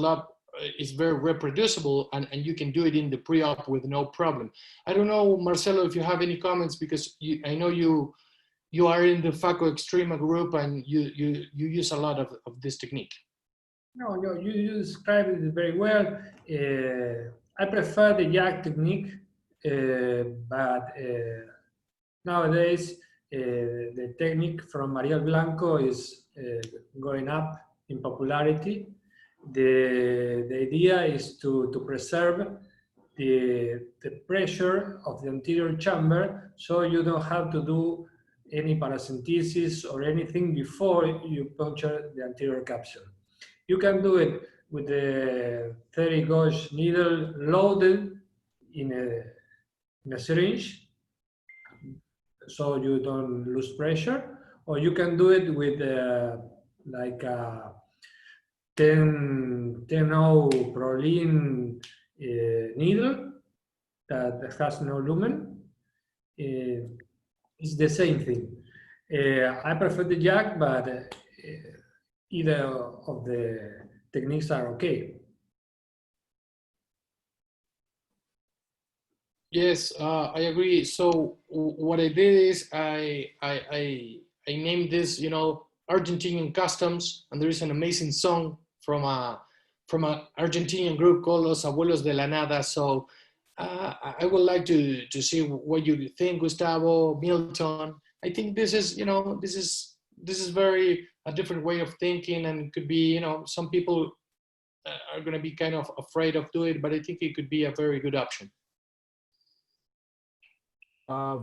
very reproducible, and you can do it in the pre-op with no problem. I don't know, Marcelo, if you have any comments, because I know you are in the Phaco Extrema group and you use a lot of this technique. No, you described it very well. I prefer the YAG technique, but nowadays the technique from Mariel Blanco is going up in popularity. The idea is to preserve the pressure of the anterior chamber, so you don't have to do any paracentesis or anything before you puncture the anterior capsule. You can do it with the 30 gauge needle loaded in a syringe, so you don't lose pressure, or you can do it with like a 10 Prolene needle that has no lumen. It's the same thing. I prefer the YAG, but either of the techniques are okay. Yes, I agree. So what I did is I named this, you know, Argentinian customs, and there is an amazing song from an Argentinian group called Los Abuelos de la Nada. So I would like to see what you think, Gustavo, Milton. I think this is, you know, this is very a different way of thinking, and it could be, you know, some people are going to be kind of afraid of doing it, but I think it could be a very good option.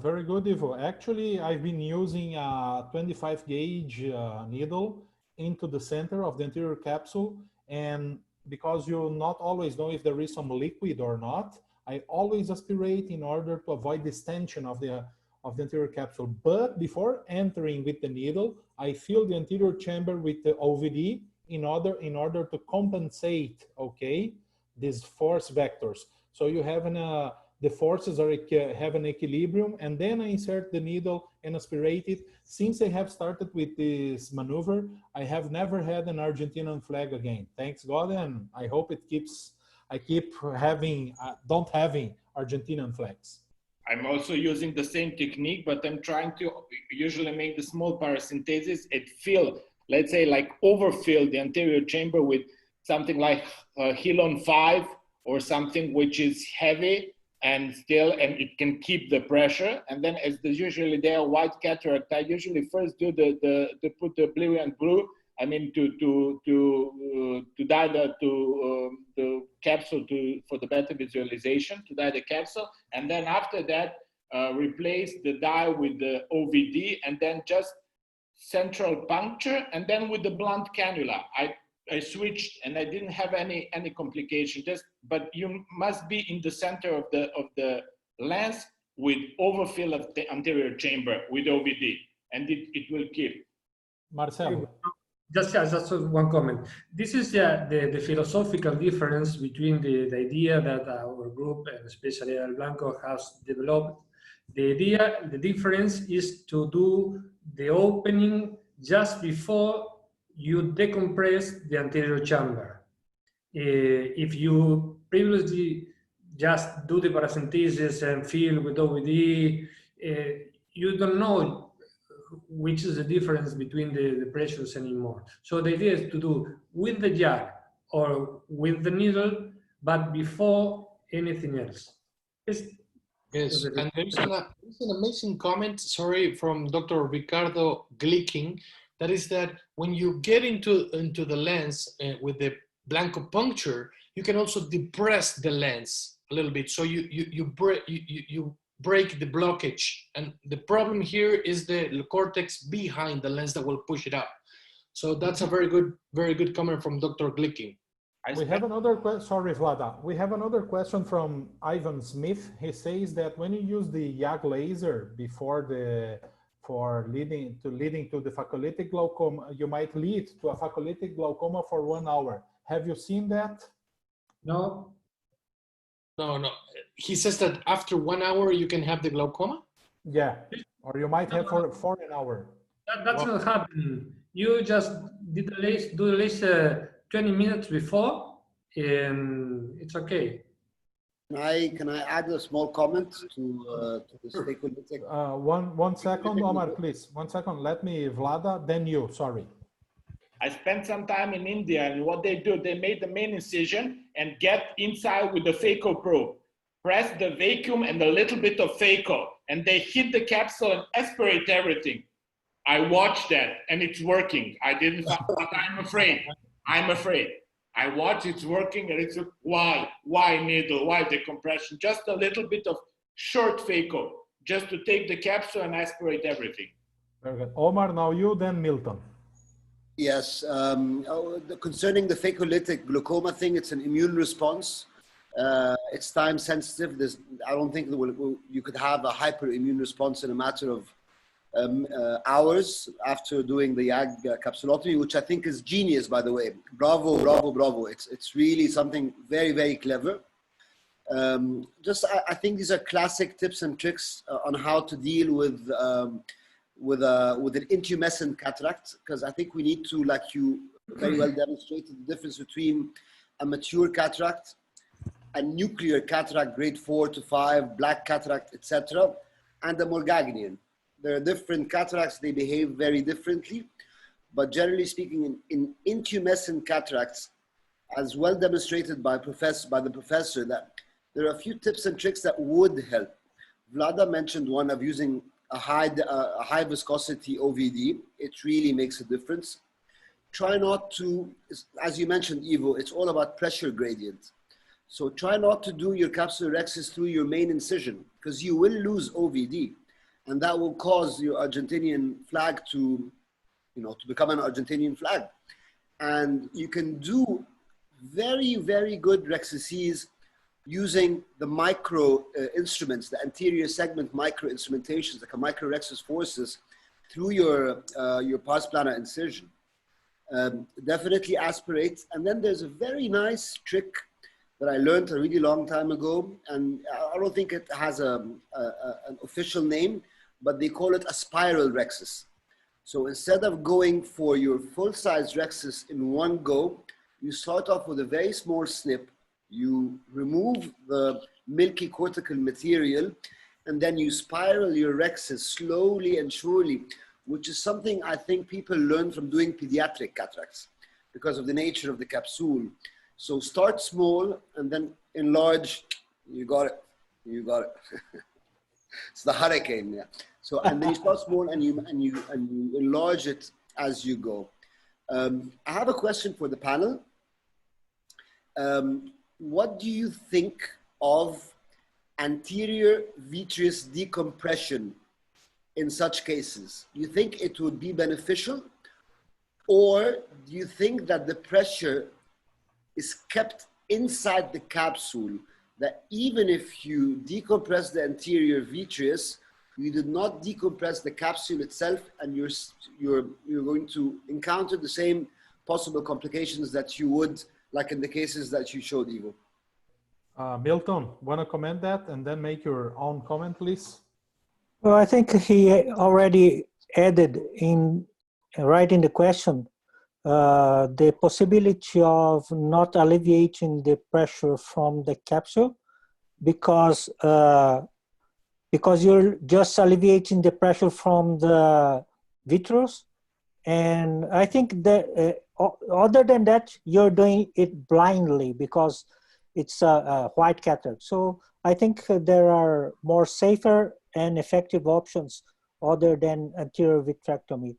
Very good, Ivo. Actually, I've been using a 25 gauge needle into the center of the anterior capsule, and because you not always know if there is some liquid or not, I always aspirate in order to avoid distension of the anterior capsule. But before entering with the needle, I fill the anterior chamber with the OVD in order to compensate, okay, these force vectors. So you have the forces have an equilibrium, and then I insert the needle and aspirate it. Since I have started with this maneuver, I have never had an Argentinian flag again. Thanks God, and I hope I keep having Argentinian flags. I'm also using the same technique, but I'm trying to usually make the small paracentesis and fill, let's say, like overfill the anterior chamber with something like Hilon 5 or something which is heavy and it can keep the pressure. And then, as usually they are white cataract, I usually first do put the blue and blue. I mean, to dye the capsule for the better visualization, to dye the capsule, and then after that replace the dye with the OVD, and then just central puncture, and then with the blunt cannula. I switched, and I didn't have any complication. But you must be in the center of the lens with overfill of the anterior chamber with OVD, and it will keep. Marcelo. Just one comment. This is the philosophical difference between the idea that our group, and especially El Blanco, has developed. The difference is to do the opening just before you decompress the anterior chamber. If you previously just do the paracentesis and fill with OVD, you don't know which is the difference between the pressures anymore. So the idea is to do with the jug or with the needle, but before anything else. Yes, and there's an amazing comment, sorry, from Dr. Ricardo Glicking, that is that when you get into the lens with the Blanco puncture, you can also depress the lens a little bit, so you break the blockage. And the problem here is the cortex behind the lens that will push it up. So that's a very good comment from Dr. Glicking. We have another question. Sorry, Vlada. We have another question from Ivan Smith. He says that when you use the YAG laser before leading to the phacolytic glaucoma, you might lead to a phacolytic glaucoma for 1 hour. Have you seen that? No. No. He says that after 1 hour you can have the glaucoma? Yeah, or you might have for an hour. That's not happening. You just do the laser 20 minutes before, and it's okay. Can I add a small comment to this phacolytic? One second, Omar, please. 1 second. Let me, Vlada, then you. Sorry. I spent some time in India, and what they do, they made the main incision and get inside with the phaco probe, press the vacuum and a little bit of phaco, and they hit the capsule and aspirate everything. I watched that, and it's working. I didn't, but I'm afraid. I watch it's working, and it's why needle, why decompression? Just a little bit of short phaco, just to take the capsule and aspirate everything. Very good. Omar, now you, then Milton. Yes, concerning the phacolytic glaucoma thing, it's an immune response. It's time sensitive. I don't think you could have a hyperimmune response in a matter of hours after doing the YAG capsulotomy, which I think is genius, by the way. Bravo. It's really something very, very clever. I think these are classic tips and tricks on how to deal with an intumescent cataract, because I think we need to, like you very well demonstrated, the difference between a mature cataract, a nuclear cataract grade 4 to 5, black cataract, etc., and a Morgagnian. There are different cataracts, they behave very differently, but generally speaking, in intumescent cataracts, as well demonstrated by the professor, that there are a few tips and tricks that would help. Vlada mentioned one of using a high viscosity OVD. It really makes a difference. Try not to, as you mentioned, Ivo, it's all about pressure gradient. So try not to do your capsulorhexis through your main incision, because you will lose OVD. And that will cause your Argentinian flag to become an Argentinian flag. And you can do very, very good rhexeses using the micro instruments, the anterior segment micro instrumentations, like a microrhexis forces, through your pars plana incision. Definitely aspirate. And then there's a very nice trick that I learned a really long time ago, and I don't think it has an official name, but they call it a spiral rhexis. So instead of going for your full-size rhexis in one go, you start off with a very small snip, you remove the milky cortical material, and then you spiral your rhexis slowly and surely, which is something I think people learn from doing pediatric cataracts because of the nature of the capsule. So start small and then enlarge. You got it. It's the hurricane, yeah. So, and then you start small and you enlarge it as you go. I have a question for the panel. What do you think of anterior vitreous decompression in such cases? Do you think it would be beneficial, or do you think that the pressure is kept inside the capsule, that even if you decompress the anterior vitreous, you did not decompress the capsule itself, and you're going to encounter the same possible complications that you would, like in the cases that you showed, Ivo. Milton, want to comment that and then make your own comment, please? Well, I think he already added right in the question, the possibility of not alleviating the pressure from the capsule because you're just alleviating the pressure from the vitreous. And I think that other than that, you're doing it blindly because it's a white cataract. So I think there are more safer and effective options other than anterior vitrectomy.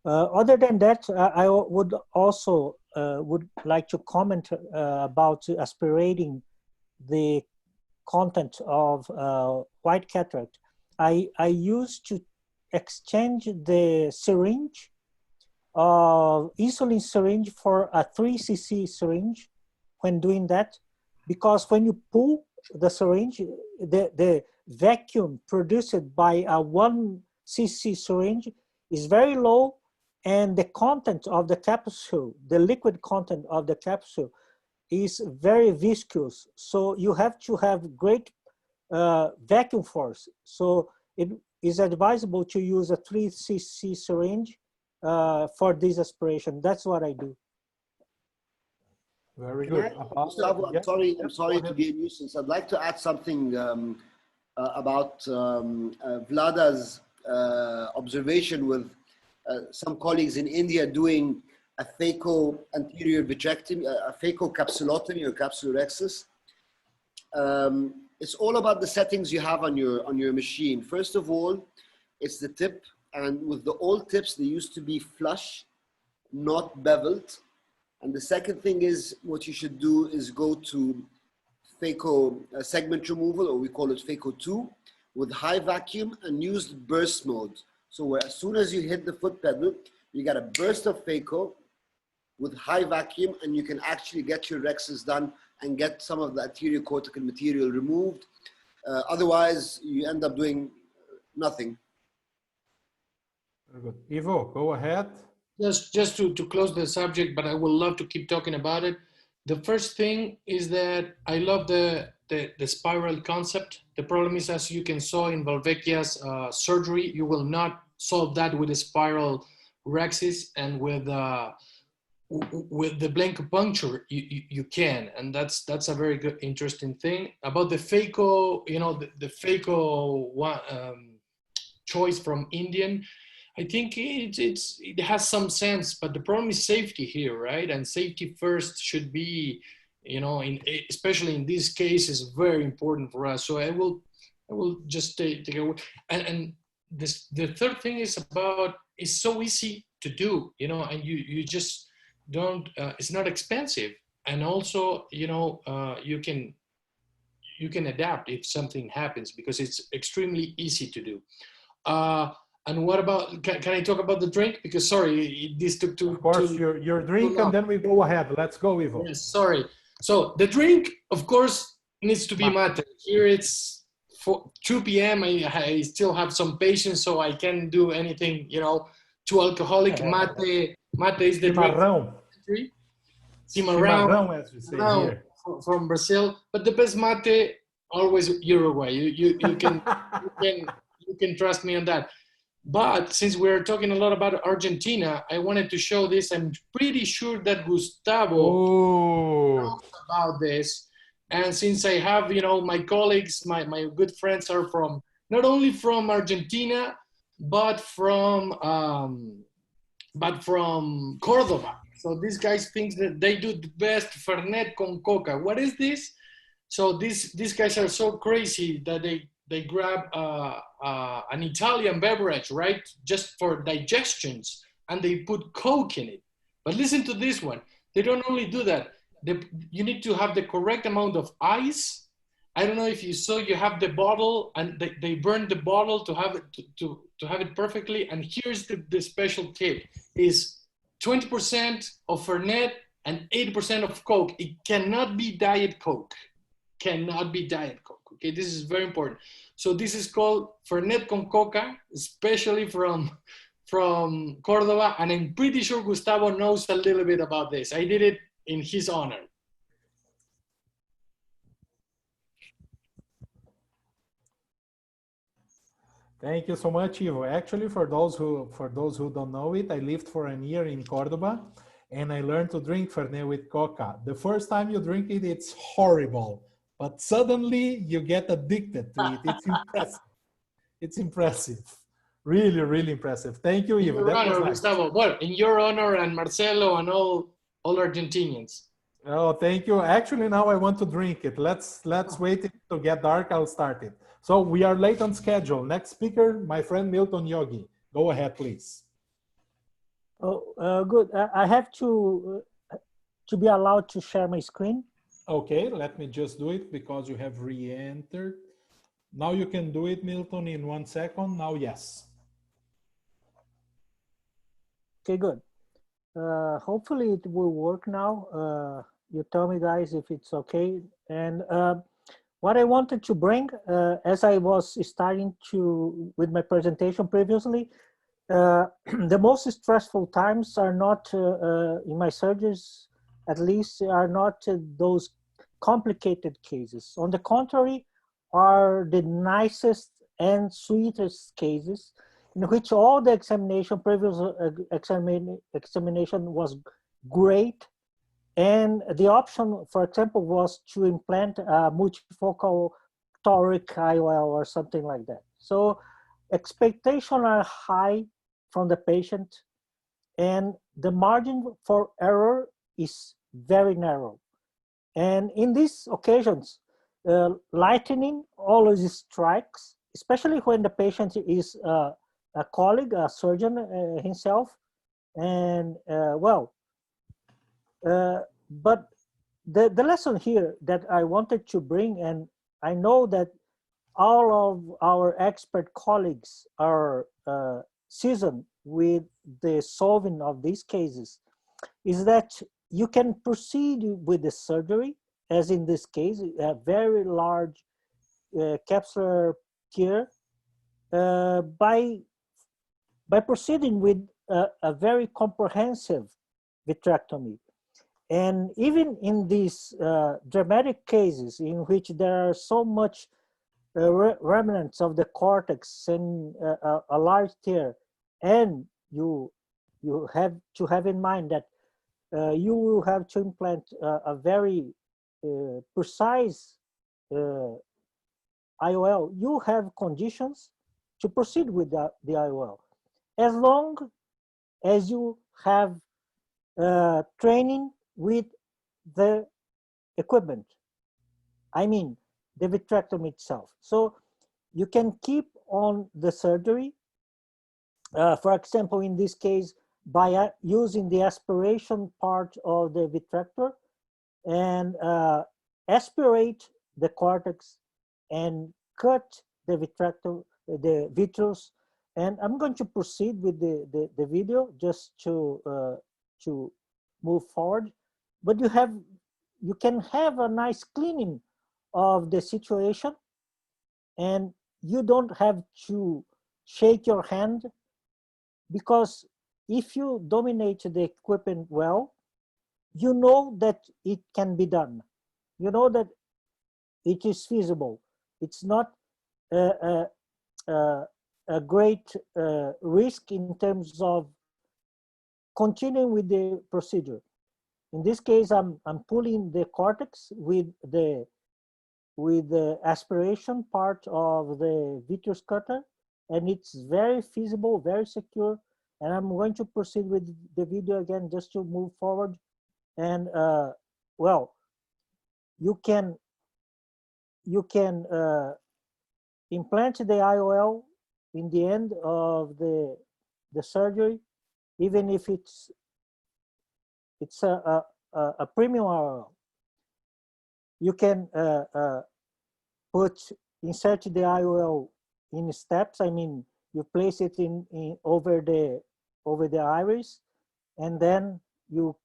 Other than that, I would also would like to comment about aspirating the content of white cataract. I used to exchange the syringe, insulin syringe, for a 3 cc syringe when doing that, because when you pull the syringe, the vacuum produced by a 1 cc syringe is very low, and the content of the capsule, the liquid content of the capsule, is very viscous. So you have to have great vacuum force. So it is advisable to use a 3 cc syringe for this aspiration. That's what I do. Very good. Gustavo, I'm sorry to be a nuisance. I'd like to add something about Vlada's observation with some colleagues in India doing a phaco anterior vitrectomy, a phaco capsulotomy or capsulorhexis. It's all about the settings you have on your machine. First of all, it's the tip, and with the old tips, they used to be flush, not beveled. And the second thing is, what you should do is go to phaco segment removal, or we call it phaco 2, with high vacuum and use the burst mode. So where as soon as you hit the foot pedal, you get a burst of phaco with high vacuum, and you can actually get your rhexis done and get some of the anterior cortical material removed. Otherwise, you end up doing nothing. Very good. Ivo, go ahead. Just to close the subject, but I would love to keep talking about it. The first thing is that I love the spiral concept. The problem is, as you can saw in Valvecchia's surgery, you will not solve that with a spiral rhexis, and with the blankopuncture you can, and that's a very good, interesting thing about the phaco. You know, the phaco choice from Indian. I think it has some sense, but the problem is safety here, right? And safety first should be, you know, especially in this case, is very important for us. So I will just take away. And the third thing is about, it's so easy to do, you know, and you just don't. It's not expensive, and also, you know, you can adapt if something happens, because it's extremely easy to do. And what about, can I talk about the drink? Because sorry, this took too. Of course, your drink, and then we go ahead. Let's go, Ivo. Yes, sorry. So the drink, of course, needs to be mate. Here it's 2 p.m. I still have some patience, so I can't do anything, you know, too alcoholic. Mate is the Cimarrão. drink. Cimarrão, as we say here. From Brazil, but the best mate always Uruguay. You can you can trust me on that. But since we're talking a lot about Argentina, I wanted to show this. I'm pretty sure that Gustavo knows about this. And since I have, you know, my colleagues, my good friends are from, not only from Argentina, but from Cordoba. So these guys think that they do the best Fernet con Coca. What is this? So these guys are so crazy that they grab an Italian beverage, right? Just for digestions, and they put Coke in it. But listen to this one. They don't only do that. You need to have the correct amount of ice. I don't know if you saw, you have the bottle, and they burn the bottle to have it to have it perfectly. And here's the special tip: is 20% of Fernet and 80% of Coke. It cannot be Diet Coke. Cannot be Diet Coke. Okay, this is very important. So this is called Fernet con Coca, especially from Cordoba, and I'm pretty sure Gustavo knows a little bit about this. I did it in his honor. Thank you so much, Ivo. Actually, for those who don't know it, I lived for a year in Cordoba, and I learned to drink Fernet with Coca. The first time you drink it, it's horrible, but suddenly you get addicted to it. It's impressive. It's impressive. Really, really impressive. Thank you, In Ivo. your That was honor, nice. Gustavo. Well, in your honor and Marcelo and all Argentinians. Oh, thank you. Actually, now I want to drink it. Let's wait it to get dark. I'll start it. So we are late on schedule. Next speaker, my friend Milton Yogi. Go ahead, please. Oh, good. I have to be allowed to share my screen. Okay, let me just do it because you have re-entered. Now you can do it, Milton, in 1 second. Now, yes. Okay, good. Hopefully it will work now. You tell me, guys, if it's okay. And what I wanted to bring, as I was starting to with my presentation previously, the most stressful times are not in my surgeries, at least, are not those complicated cases. On the contrary, are the nicest and sweetest cases in which all the previous examination was great, and the option, for example, was to implant a multifocal toric IOL or something like that. So expectations are high from the patient, and the margin for error is very narrow. And in these occasions, lightning always strikes, especially when the patient is a colleague, a surgeon himself. And but the lesson here that I wanted to bring, and I know that all of our expert colleagues are seasoned with the solving of these cases, is that you can proceed with the surgery, as in this case, a very large capsular tear, by proceeding with a very comprehensive vitrectomy. And even in these dramatic cases in which there are so much remnants of the cortex and a large tear, and you have to have in mind that you will have to implant a very precise IOL. You have conditions to proceed with the IOL, as long as you have training with the equipment. I mean, the vitrectomy itself. So you can keep on the surgery, for example, in this case, by using the aspiration part of the vitrector, and aspirate the cortex and cut the vitreous. And I'm going to proceed with the video just to move forward. But you can have a nice cleaning of the situation, and you don't have to shake your hand, because if you dominate the equipment well, you know that it can be done. You know that it is feasible. It's not a great risk in terms of continuing with the procedure. In this case, I'm pulling the cortex with the aspiration part of the vitreous cutter, and it's very feasible, very secure. And I'm going to proceed with the video again just to move forward. And well, you can implant the IOL in the end of the surgery, even if it's a premium IOL. You can insert the IOL in steps. I mean, you place it in over the iris, and then you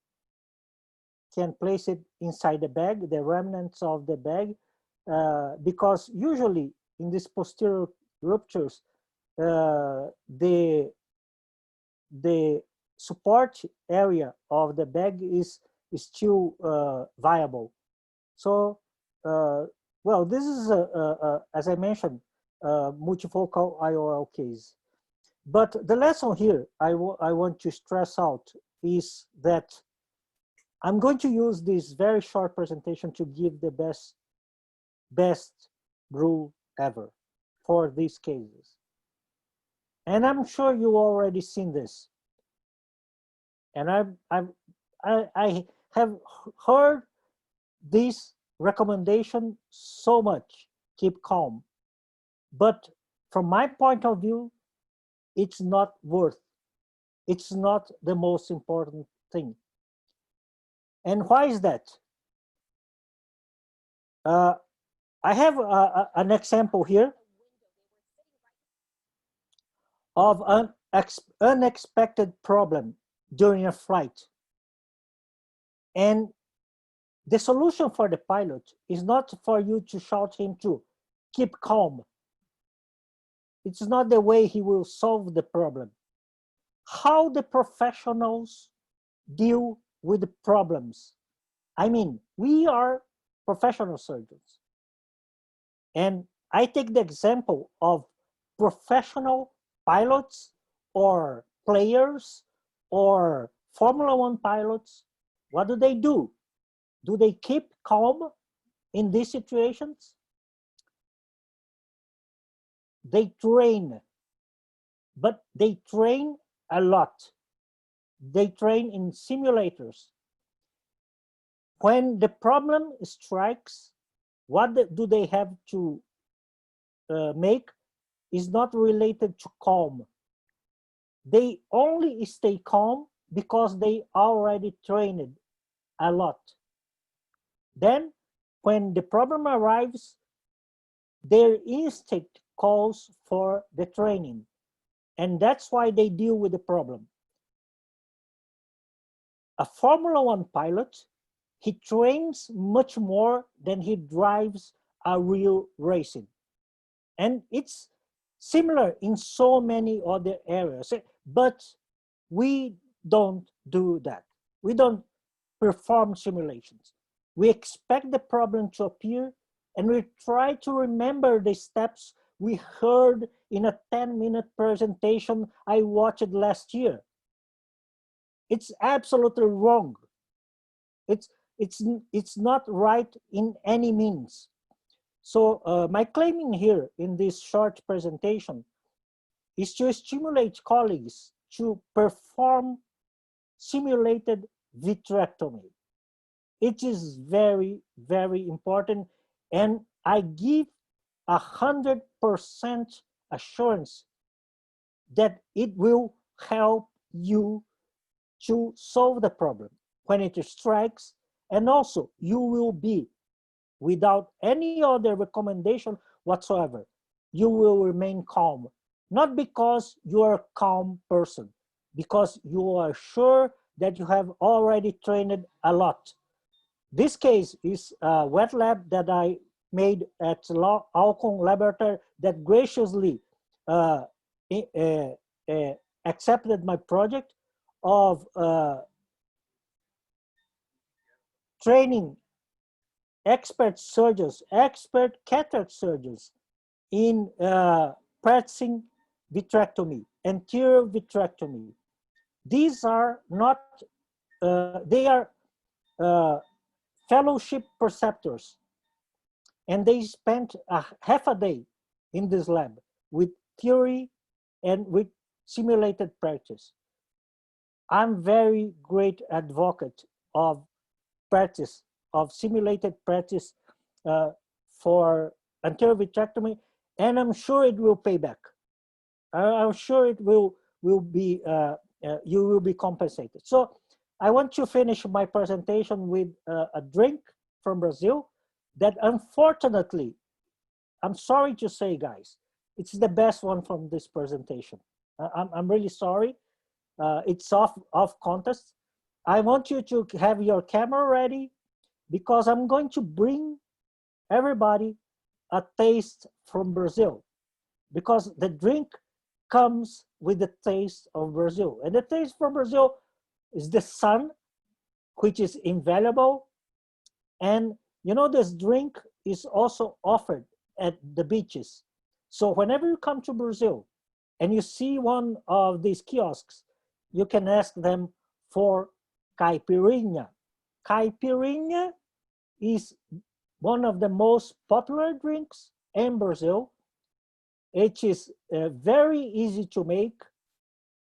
can place it inside the bag, the remnants of the bag, because usually in these posterior ruptures, the support area of the bag is still viable. So, well, this is as I mentioned, multifocal IOL case. But the lesson here I want to stress out is that I'm going to use this very short presentation to give the best rule ever for these cases. And I'm sure you already seen this. And I have heard this recommendation so much, keep calm. But from my point of view, it's not it's not the most important thing. And why is that? I have an example here of an unexpected problem during a flight. And the solution for the pilot is not for you to shout him to keep calm. It's not the way he will solve the problem. How the professionals deal with the problems. I mean, we are professional surgeons. And I take the example of professional pilots or players or Formula One pilots. What do? Do they keep calm in these situations? They train, but they train a lot. They train in simulators. When the problem strikes, what do they have to make is not related to calm. They only stay calm because they already trained a lot. Then when the problem arrives, their instinct calls for the training. And that's why they deal with the problem. A Formula One pilot, he trains much more than he drives a real racing. And it's similar in so many other areas, but we don't do that. We don't perform simulations. We expect the problem to appear and we try to remember the steps we heard in a 10-minute presentation I watched last year. It's absolutely wrong. It's not right in any means. So my claiming here in this short presentation is to stimulate colleagues to perform simulated vitrectomy. It is very, very important, and I give 100% assurance that it will help you to solve the problem when it strikes, and also you will be, without any other recommendation whatsoever, you will remain calm. Not because you are a calm person, because you are sure that you have already trained a lot. This case is a wet lab that I made at Alcon Laboratory that graciously accepted my project of training expert surgeons, expert cataract surgeons in practicing vitrectomy, anterior vitrectomy. These are not, they are fellowship preceptors, and they spent half a day in this lab with theory and with simulated practice. I'm very great advocate of practice, of simulated practice for anterior vitrectomy, and I'm sure it will pay back. I'm sure it will be, you will be compensated. So I want to finish my presentation with a drink from Brazil that unfortunately, I'm sorry to say, guys, it's the best one from this presentation. I'm really sorry. It's off contest. I want you to have your camera ready because I'm going to bring everybody a taste from Brazil, because the drink comes with the taste of Brazil. And the taste from Brazil is the sun, which is invaluable. And you know, this drink is also offered at the beaches. So whenever you come to Brazil and you see one of these kiosks, you can ask them for caipirinha. Caipirinha is one of the most popular drinks in Brazil. It is very easy to make.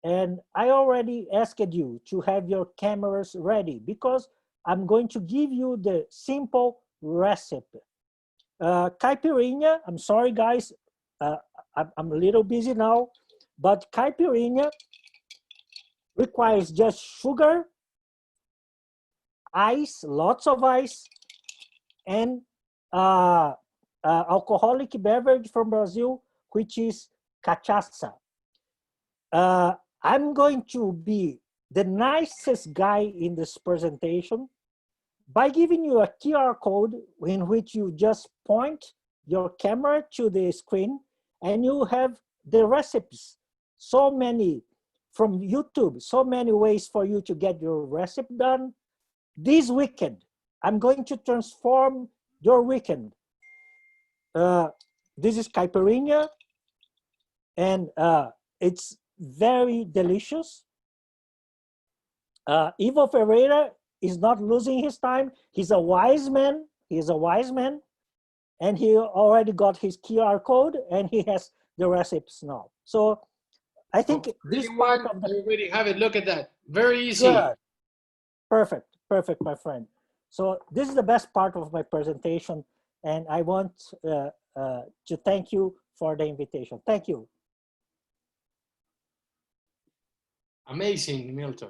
And I already asked you to have your cameras ready because I'm going to give you the simple recipe. Caipirinha, I'm sorry guys, I'm a little busy now, but caipirinha requires just sugar, ice, lots of ice, and alcoholic beverage from Brazil, which is cachaça. I'm going to be the nicest guy in this presentation by giving you a QR code in which you just point your camera to the screen and you have the recipes. So many from YouTube, so many ways for you to get your recipe done. This weekend, I'm going to transform your weekend. This is caipirinha, and it's very delicious. Ivo Ferreira is not losing his time. He's a wise man. He's a wise man. And he already got his QR code and he has the recipes now. So I think this part of the... I already have it. Look at that. Very easy. Good. Perfect. Perfect, my friend. So this is the best part of my presentation. And I want to thank you for the invitation. Thank you. Amazing, Milton.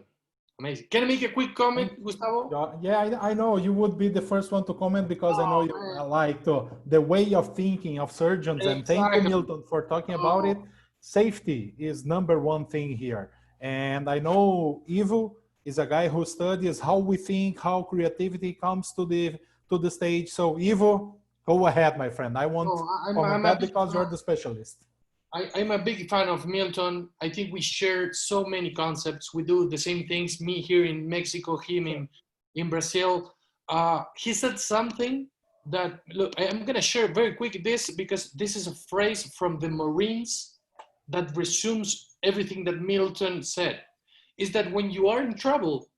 Amazing. Can I make a quick comment, Gustavo? Yeah, I know you would be the first one to comment because I know you like the way of thinking of surgeons. And thank you, Milton, for talking about it. Safety is #1 thing here. And I know Ivo is a guy who studies how we think, how creativity comes to the stage. So Ivo, go ahead, my friend. I want to comment that because you're the specialist. I'm a big fan of Milton. I think we share so many concepts. We do the same things, me here in Mexico, him in Brazil. He said something that, look, I'm gonna share very quick this because this is a phrase from the Marines that resumes everything that Milton said. Is that when you are in trouble,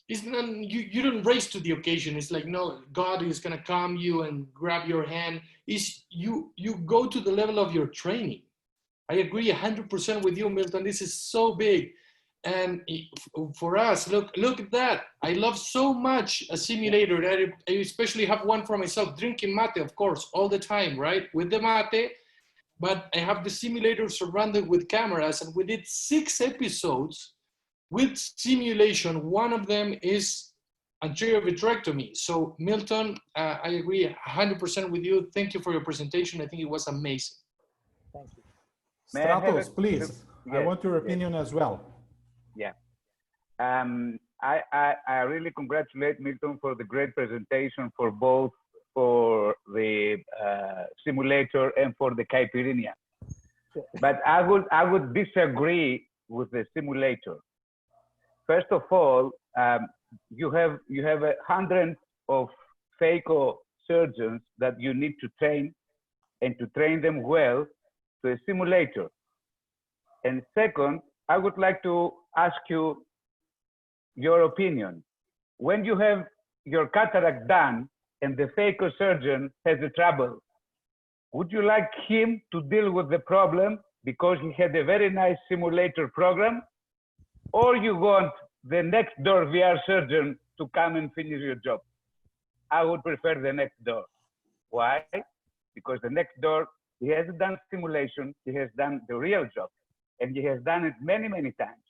you don't race to the occasion. It's like, no, God is gonna calm you and grab your hand. You go to the level of your training. I agree 100% with you, Milton. This is so big. And for us, look at that. I love so much a simulator. I especially have one for myself, drinking mate, of course, all the time, right? With the mate, but I have the simulator surrounded with cameras, and we did 6 episodes with simulation. One of them is anterior vitrectomy. So Milton, I agree 100% with you. Thank you for your presentation. I think it was amazing. Thank you. Stratos, please. Yes, I want your opinion as well. Yeah. I really congratulate Milton for the great presentation for both for the simulator and for the caipirinha. But I would disagree with the simulator. First of all, you have 100 of phaco surgeons that you need to train, and to train them well to a simulator. And second, I would like to ask you your opinion. When you have your cataract done and the phaco surgeon has a trouble, would you like him to deal with the problem because he had a very nice simulator program? Or you want the next door VR surgeon to come and finish your job? I would prefer the next door. Why? Because the next door, he has done simulation, he has done the real job, and he has done it many, many times.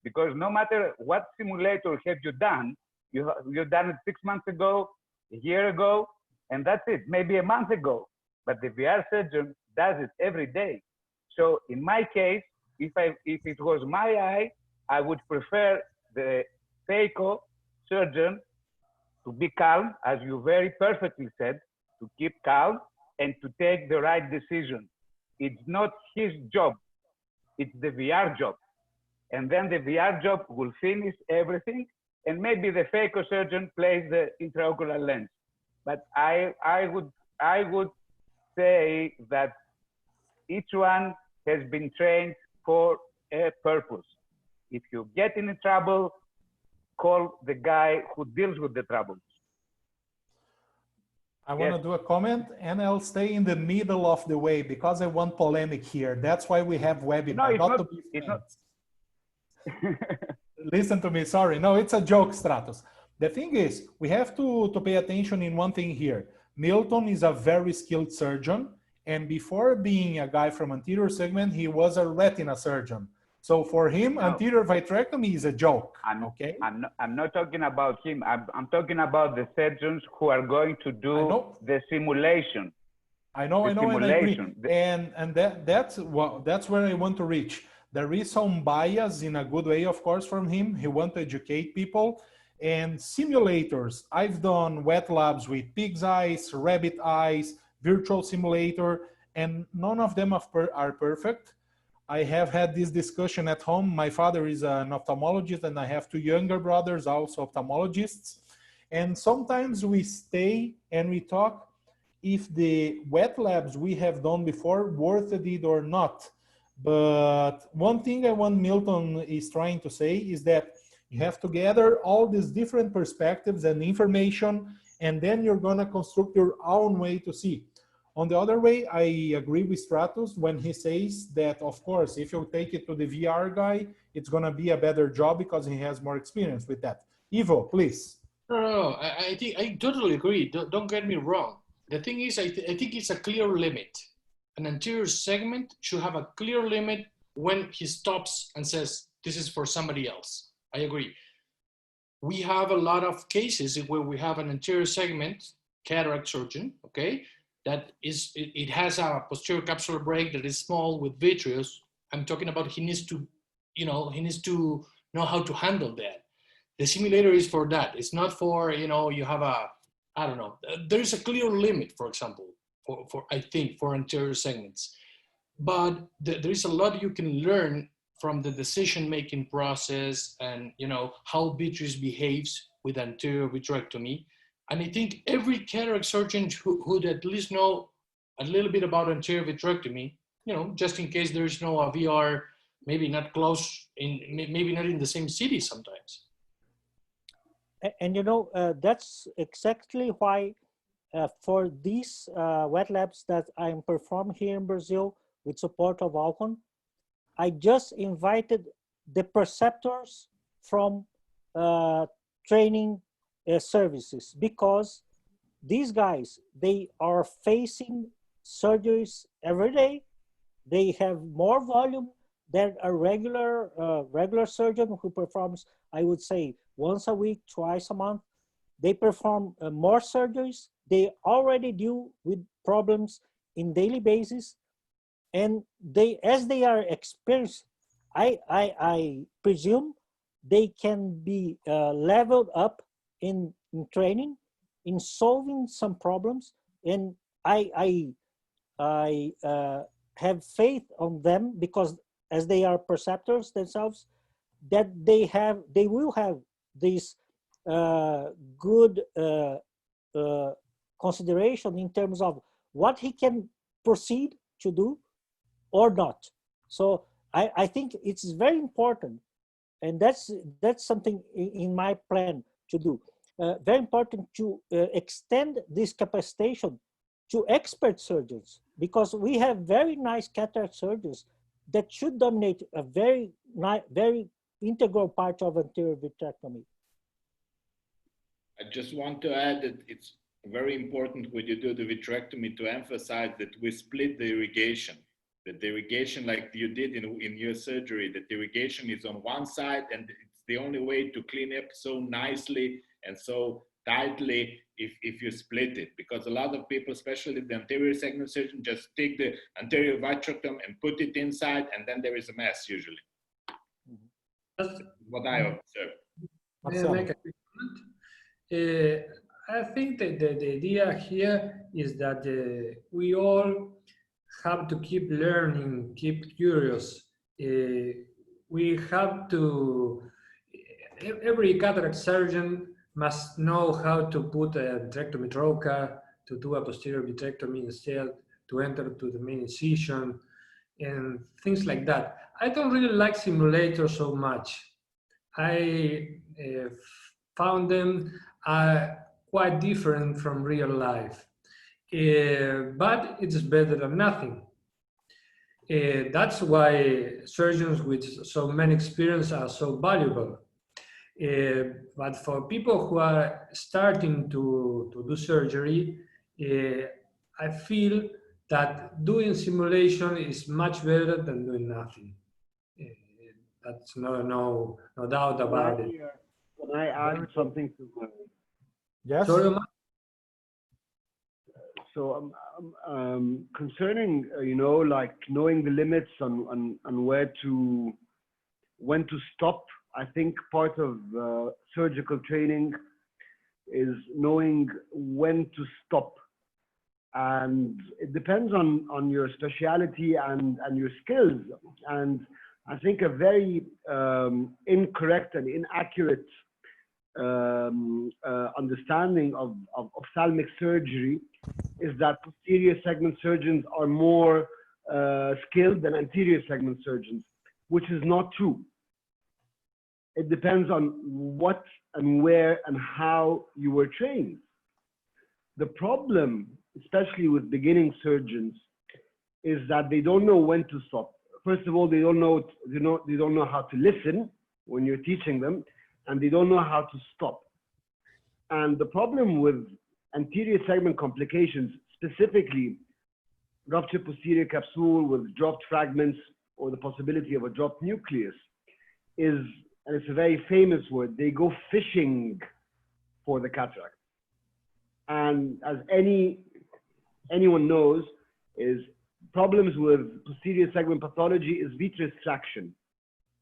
Because no matter what simulator have you done, you've done it 6 months ago, a year ago, and that's it, maybe a month ago. But the VR surgeon does it every day. So in my case, if it was my eye, I would prefer the phaco surgeon to be calm, as you very perfectly said, to keep calm and to take the right decision. It's not his job, it's the VR job. And then the VR job will finish everything, and maybe the phacosurgeon plays the intraocular lens. But I would say that each one has been trained for a purpose. If you get in trouble, call the guy who deals with the trouble. I want to do a comment, and I'll stay in the middle of the way because I want polemic here. That's why we have webinar, No, not to be friends. Listen to me, sorry. No, it's a joke, Stratos. The thing is, we have to pay attention in one thing here. Milton is a very skilled surgeon, and before being a guy from anterior segment, he was a retina surgeon. So for him, No. anterior vitrectomy is a joke. Okay. I'm not talking about him. I'm talking about the surgeons who are going to do the simulation. I know, and I agree. And that's where I want to reach. There is some bias in a good way, of course, from him. He wants to educate people. And simulators, I've done wet labs with pig's eyes, rabbit eyes, virtual simulator, and none of them are perfect. I have had this discussion at home. My father is an ophthalmologist, and I have two younger brothers, also ophthalmologists. And sometimes we stay and we talk if the wet labs we have done before worth it or not. But one thing I want Milton is trying to say is that you have to gather all these different perspectives and information, and then you're going to construct your own way to see. On the other way, I agree with Stratos when he says that, of course, if you take it to the VR guy, it's going to be a better job because he has more experience with that. Ivo, please. No. I think I totally agree. Don't get me wrong. The thing is, I think it's a clear limit. An anterior segment should have a clear limit when he stops and says, this is for somebody else. I agree. We have a lot of cases where we have an anterior segment, cataract surgeon, okay, that is, it has a posterior capsular break that is small with vitreous. I'm talking about he needs to know how to handle that. The simulator is for that. It's not for, you have I don't know. There is a clear limit, for example, for I think, for anterior segments. But there is a lot you can learn from the decision-making process and, how vitreous behaves with anterior vitrectomy. And I think every cataract surgeon would at least know a little bit about anterior vitrectomy, just in case there is no VR, maybe not close, maybe not in the same city sometimes. And that's exactly why for these wet labs that I'm performing here in Brazil with support of Alcon, I just invited the preceptors from training services, because these guys, they are facing surgeries every day. They have more volume than a regular surgeon who performs, I would say, once a week, twice a month. They perform more surgeries. They already deal with problems in daily basis. And as they are experienced, I presume they can be leveled up in training, in solving some problems. And I have faith on them, because as they are preceptors themselves, that they will have this good consideration in terms of what he can proceed to do or not. So I think it's very important, and that's something in my plan to do. Very important to extend this capacitation to expert surgeons, because we have very nice cataract surgeons that should dominate a very integral part of anterior vitrectomy. I just want to add that it's very important when you do the vitrectomy to emphasize that we split the irrigation. That the irrigation, like you did in your surgery, that the irrigation is on one side, and it's the only way to clean up so nicely and so tightly if you split it. Because a lot of people, especially the anterior segment surgeon, just take the anterior vitrectomy and put it inside, and then there is a mess usually. What I observed. May I make a quick comment? I think that the idea here is that we all have to keep learning, keep curious. We have to, every cataract surgeon must know how to put a vitrectomy trocar, to do a posterior vitrectomy instead, to enter to the main incision, and things like that. I don't really like simulators so much. I found them quite different from real life, but it's better than nothing. That's why surgeons with so many experience are so valuable. But for people who are starting to do surgery, I feel that doing simulation is much better than doing nothing. That's no doubt about it. Can I add something to Yes. Sorry, Omar? So concerning you know, like knowing the limits on when to stop, I think part of surgical training is knowing when to stop, and it depends on your speciality and your skills. And I think a very incorrect and inaccurate understanding of ophthalmic surgery is that posterior segment surgeons are more skilled than anterior segment surgeons, which is not true. It depends on what and where and how you were trained. The problem, especially with beginning surgeons, is that they don't know when to stop. First of all, they don't know how to listen when you're teaching them, and they don't know how to stop. And the problem with anterior segment complications, specifically rupture posterior capsule with dropped fragments or the possibility of a dropped nucleus, is, and it's a very famous word, they go fishing for the cataract. And as anyone knows, is problems with posterior segment pathology is vitreous traction.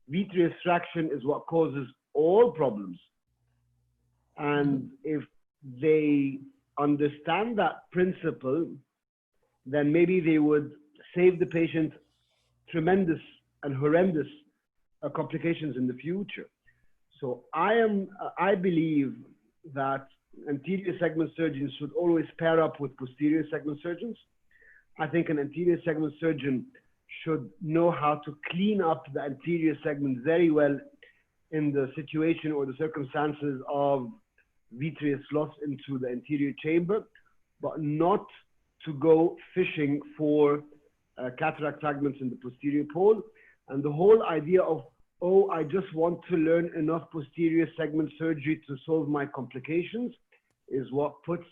Vitreous traction is what causes all problems. And if they understand that principle, then maybe they would save the patient tremendous and horrendous complications in the future. So I believe that anterior segment surgeons should always pair up with posterior segment surgeons. I think an anterior segment surgeon should know how to clean up the anterior segment very well in the situation or the circumstances of vitreous loss into the anterior chamber, but not to go fishing for cataract fragments in the posterior pole. And the whole idea of, oh, I just want to learn enough posterior segment surgery to solve my complications, is what puts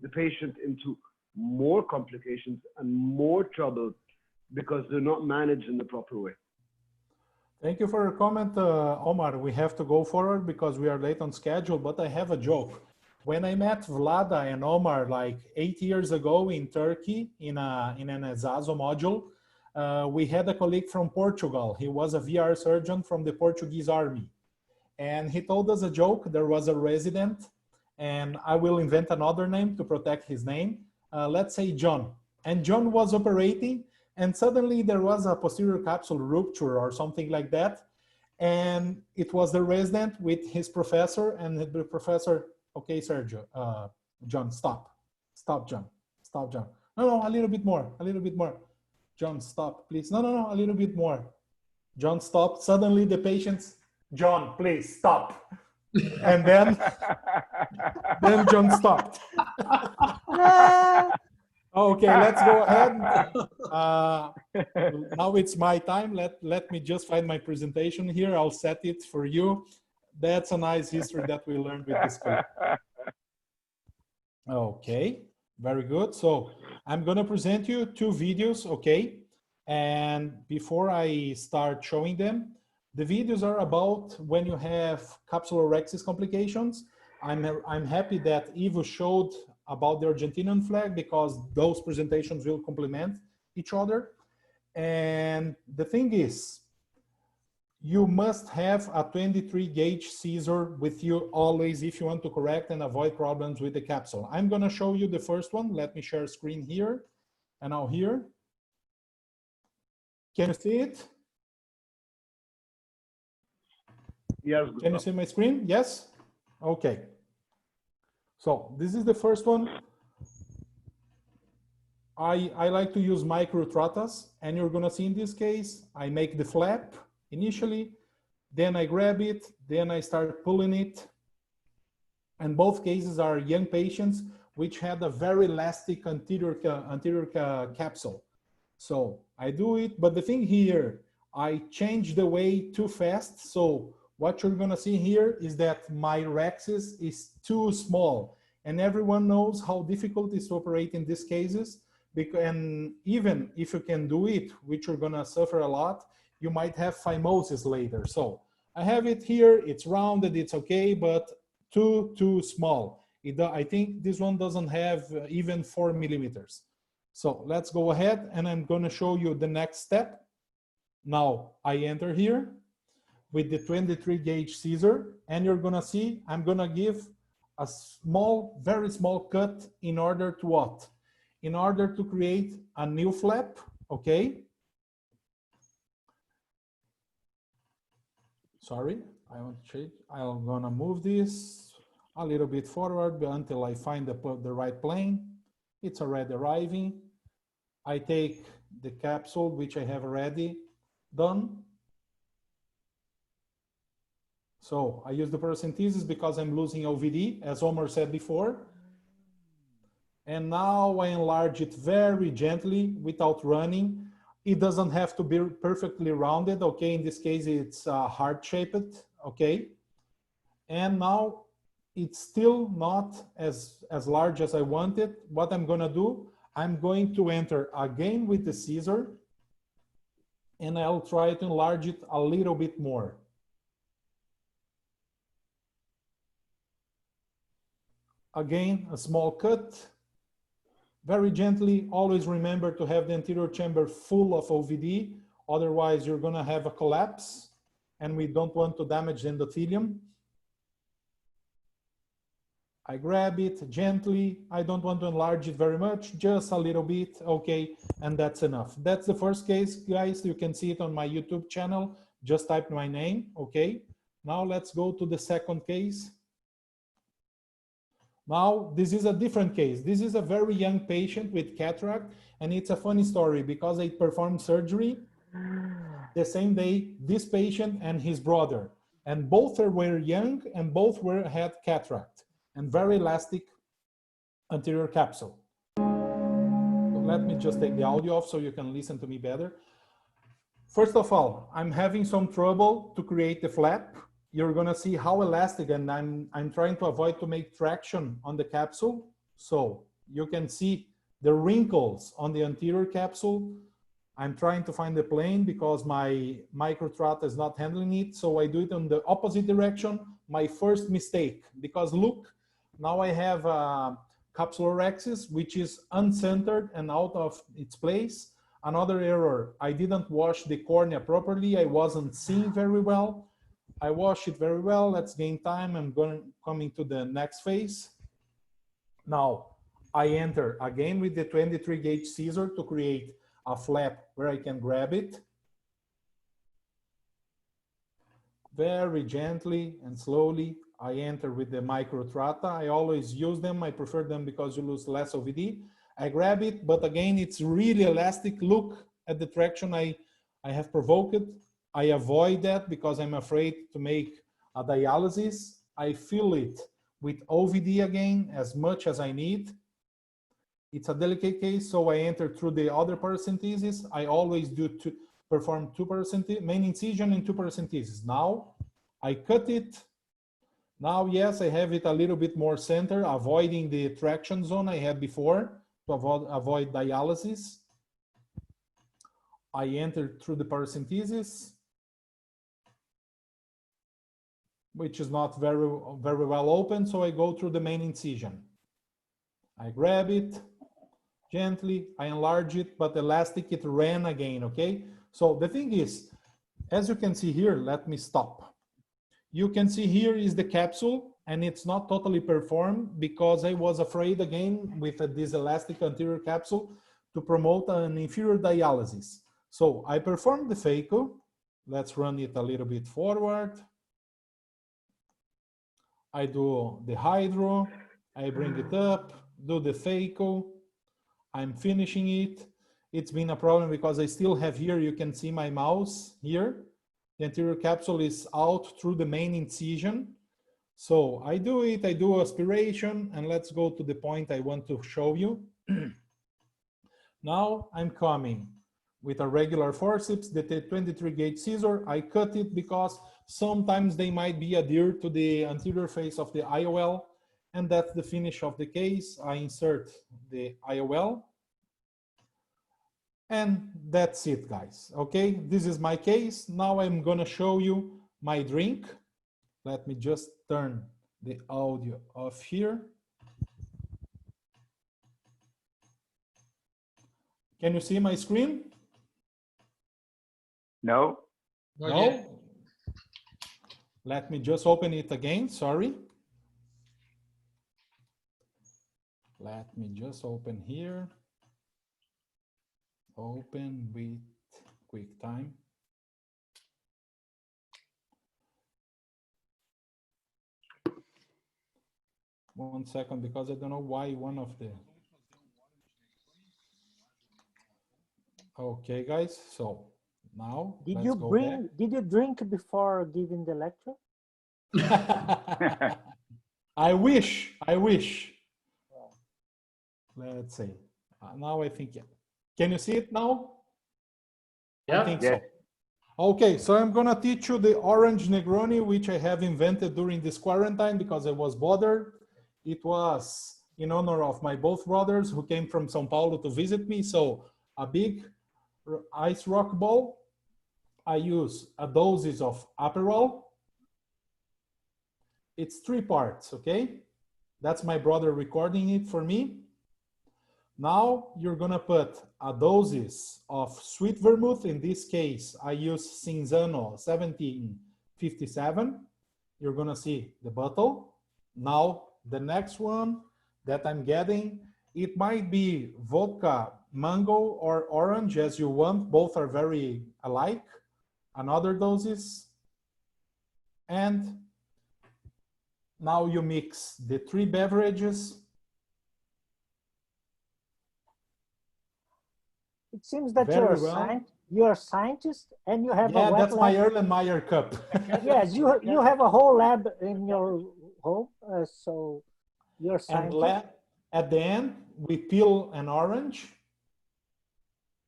the patient into more complications and more trouble because they're not managed in the proper way. Thank you for your comment, Omar. We have to go forward because we are late on schedule, but I have a joke. When I met Vlada and Omar like 8 years ago in Turkey in an ESASO module, we had a colleague from Portugal. He was a VR surgeon from the Portuguese army. And he told us a joke. There was a resident, and I will invent another name to protect his name. Let's say John. And John was operating, and suddenly there was a posterior capsule rupture or something like that. And it was the resident with his professor, and the professor, okay, Sergio, John, stop. Stop, John. Stop, John. No, a little bit more, a little bit more. John, stop, please. No, a little bit more. John stopped. Suddenly the patients, John, please stop. And then John stopped. Okay, let's go ahead. Now it's my time. Let me just find my presentation here. I'll set it for you. That's a nice history that we learned with this clip. Okay, very good. So I'm going to present you 2 videos, okay? And before I start showing them, the videos are about when you have capsulorhexis complications. I'm happy that Ivo showed about the Argentinian flag because those presentations will complement each other. And the thing is, you must have a 23 gauge scissor with you always if you want to correct and avoid problems with the capsule. I'm going to show you the first one. Let me share screen here and now here. Can you see it? Yes. Can you see my screen? Yes? Okay. So this is the first one. I like to use micro trottas, and you're gonna see in this case, I make the flap initially, then I grab it, then I start pulling it. And both cases are young patients which had a very elastic anterior capsule. So I do it, but the thing here, I change the way too fast. So what you're gonna see here is that my rhexis is too small, and everyone knows how difficult it is to operate in these cases. And even if you can do it, which you're gonna suffer a lot, you might have phimosis later. So I have it here, it's rounded, it's okay, but too small. I think this one doesn't have even 4 millimeters. So let's go ahead and I'm gonna show you the next step. Now I enter here with the 23 gauge scissor, and you're gonna see, I'm gonna give a small, very small cut in order to what? In order to create a new flap, okay? Sorry, I want to change. I'm gonna move this a little bit forward until I find the right plane. It's already arriving. I take the capsule, which I have already done. So I use the paracentesis because I'm losing OVD, as Omar said before. And now I enlarge it very gently without running. It doesn't have to be perfectly rounded, okay? In this case, it's heart-shaped, okay? And now it's still not as large as I wanted. What I'm gonna do, I'm going to enter again with the scissor, and I'll try to enlarge it a little bit more. Again, a small cut. Very gently, always remember to have the anterior chamber full of OVD, otherwise you're gonna have a collapse, and we don't want to damage the endothelium. I grab it gently. I don't want to enlarge it very much, just a little bit, okay, and that's enough. That's the first case, guys. You can see it on my YouTube channel. Just type my name, okay? Now let's go to the second case. Now, this is a different case. This is a very young patient with cataract, and it's a funny story because I performed surgery the same day, this patient and his brother, and both were young and both had cataract and very elastic anterior capsule. So let me just take the audio off so you can listen to me better. First of all, I'm having some trouble to create the flap. You're gonna see how elastic, and I'm trying to avoid to make traction on the capsule. So you can see the wrinkles on the anterior capsule. I'm trying to find the plane because my microtrot is not handling it. So I do it in the opposite direction. My first mistake, because look, now I have a capsular rhexis, which is uncentered and out of its place. Another error, I didn't wash the cornea properly. I wasn't seeing very well. I wash it very well. Let's gain time. I'm coming to the next phase. Now, I enter again with the 23 gauge scissor to create a flap where I can grab it. Very gently and slowly, I enter with the micro trata. I always use them. I prefer them because you lose less OVD. I grab it, but again, it's really elastic. Look at the traction I have provoked. I avoid that because I'm afraid to make a dialysis. I fill it with OVD again as much as I need. It's a delicate case, so I enter through the other paracentesis. I always do perform main incision and 2 paracentesis. Now I cut it. Now, yes, I have it a little bit more center, avoiding the traction zone I had before to avoid dialysis. I enter through the paracentesis, which is not very well open, so I go through the main incision. I grab it gently, I enlarge it, but elastic, it ran again, okay? So the thing is, As you can see here, let me stop. You can see here is the capsule, and it's not totally performed because I was afraid again with this elastic anterior capsule to promote an inferior dialysis. So I performed the phaco. Let's run it a little bit forward. I do the hydro, I bring it up, do the phaco. I'm finishing it. It's been a problem because I still have here, you can see my mouse here. The anterior capsule is out through the main incision. So I do it, I do aspiration, and let's go to the point I want to show you. Now I'm coming with a regular forceps, the 23 gauge scissor. I cut it because sometimes they might be adhered to the anterior face of the IOL, and that's the finish of the case. I insert the IOL. And that's it, guys. Okay, this is my case. Now I'm gonna show you my drink. Let me just turn the audio off here. Can you see my screen? No? No? Let me just open it again, sorry. Let me just open here. Open with QuickTime. One second, because I don't know why one of the... Okay, guys, so now Did you drink before giving the lecture? I wish. Let's see. Now I think, yeah. Can you see it now? Yeah. I think so. Okay, so I'm gonna teach you the Orange Negroni, which I have invented during this quarantine because I was bothered. It was in honor of my both brothers who came from São Paulo to visit me. So a big ice rock ball. I use a dosage of Aperol. It's 3 parts, okay? That's my brother recording it for me. Now you're gonna put a dosage of sweet vermouth. In this case, I use Cinzano 1757. You're gonna see the bottle. Now the next one that I'm getting, it might be vodka, mango, or orange as you want. Both are very alike. Another dosage. And now you mix the 3 beverages. It seems that you're a scientist and you have a wet that's lab. my Erlenmeyer cup. Yes, you have a whole lab in your home, so you're a scientist. And at the end, we peel an orange,